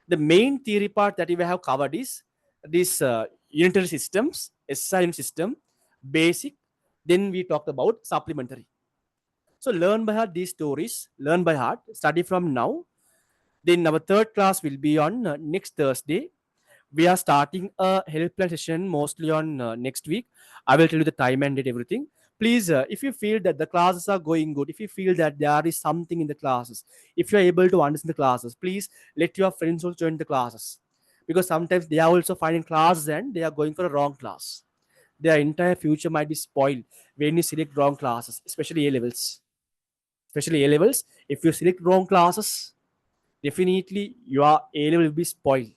Speaker 1: the main theory part that we have covered is this unitary systems, SI unit system, basic. Then we talked about supplementary. So learn by heart these stories, learn by heart, study from now. Then our third class will be on next Thursday. We are starting a helpline session mostly on next week. I will tell you the time and date, everything. Please, if you feel that the classes are going good, if you feel that there is something in the classes, if you are able to understand the classes, please let your friends also join the classes. Because sometimes they are also finding classes and they are going for a wrong class. Their entire future might be spoiled when you select wrong classes, especially A levels. Especially A levels, if you select wrong classes, definitely your A level will be spoiled.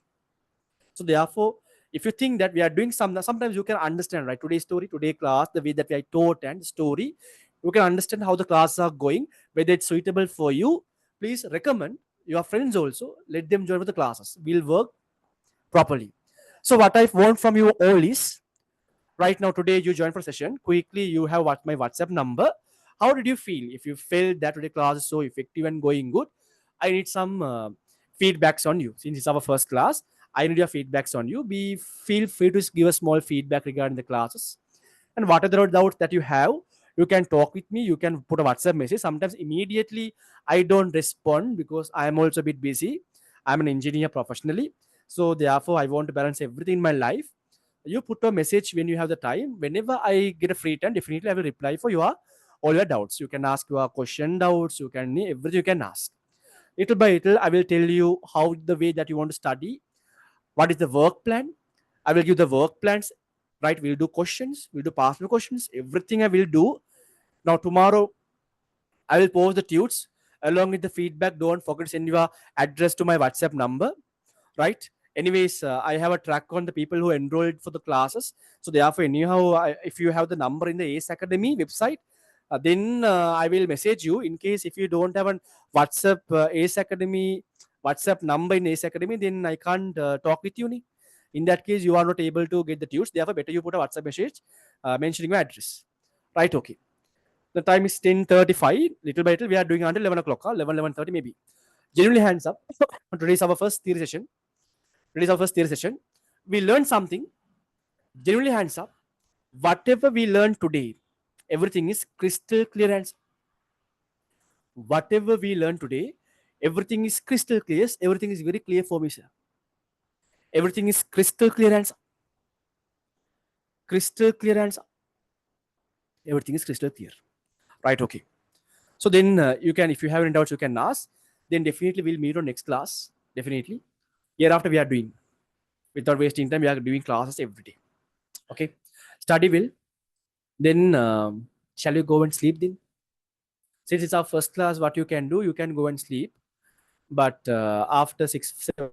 Speaker 1: So therefore, if you think that we are doing sometimes you can understand, right? Today's story, today class, the way that we are taught and the story, you can understand how the classes are going, whether it's suitable for you. Please recommend your friends also. Let them join with the classes. We'll work properly. So what I want from you all is right now today you join for session. Quickly, you have what my WhatsApp number. How did you feel? If you felt that today class is so effective and going good, I need some feedbacks on you. Since it's our first class, I need your feedbacks on you. Be feel free to give a small feedback regarding the classes. And whatever doubts that you have, you can talk with me. You can put a WhatsApp message. Sometimes immediately I don't respond because I am also a bit busy. I'm an engineer professionally. So therefore, I want to balance everything in my life. You put a message when you have the time. Whenever I get a free time, definitely I will reply for your all your doubts. You can ask your question doubts. You can everything you can ask. Little by little, I will tell you how the way that you want to study. What is the work plan? I will give the work plans. Right? We'll do questions. We'll do past questions. Everything I will do. Now tomorrow I will post the tunes along with the feedback. Don't forget to send your address to my WhatsApp number, right? Anyways, I have a track on the people who enrolled for the classes. So therefore, anyhow, if you have the number in the ACE Academy website, then I will message you. In case if you don't have a WhatsApp ACE Academy WhatsApp number in ACE Academy, then I can't talk with you. In that case, you are not able to get the tunes. Therefore, better you put a WhatsApp message mentioning your address. Right? Okay. The time is 10:35. Little by little, we are doing until 11 o'clock, 11:30 maybe. Genuinely hands up. Today's our first theory session. Today's our first theory session. We learned something. Genuinely hands up. Whatever we learned today, everything is crystal clear. And whatever we learned today, everything is crystal clear. Everything is very clear for me, sir. Everything is crystal clear and crystal clear and everything is crystal clear. Right? Okay. So then you can, if you have any doubts, you can ask. Then definitely we'll meet on next class. Definitely. Year after we are doing. Without wasting time, we are doing classes every day. Okay. Study will. Then shall you go and sleep then? Since it's our first class, what you can do, you can go and sleep. But after 6, 7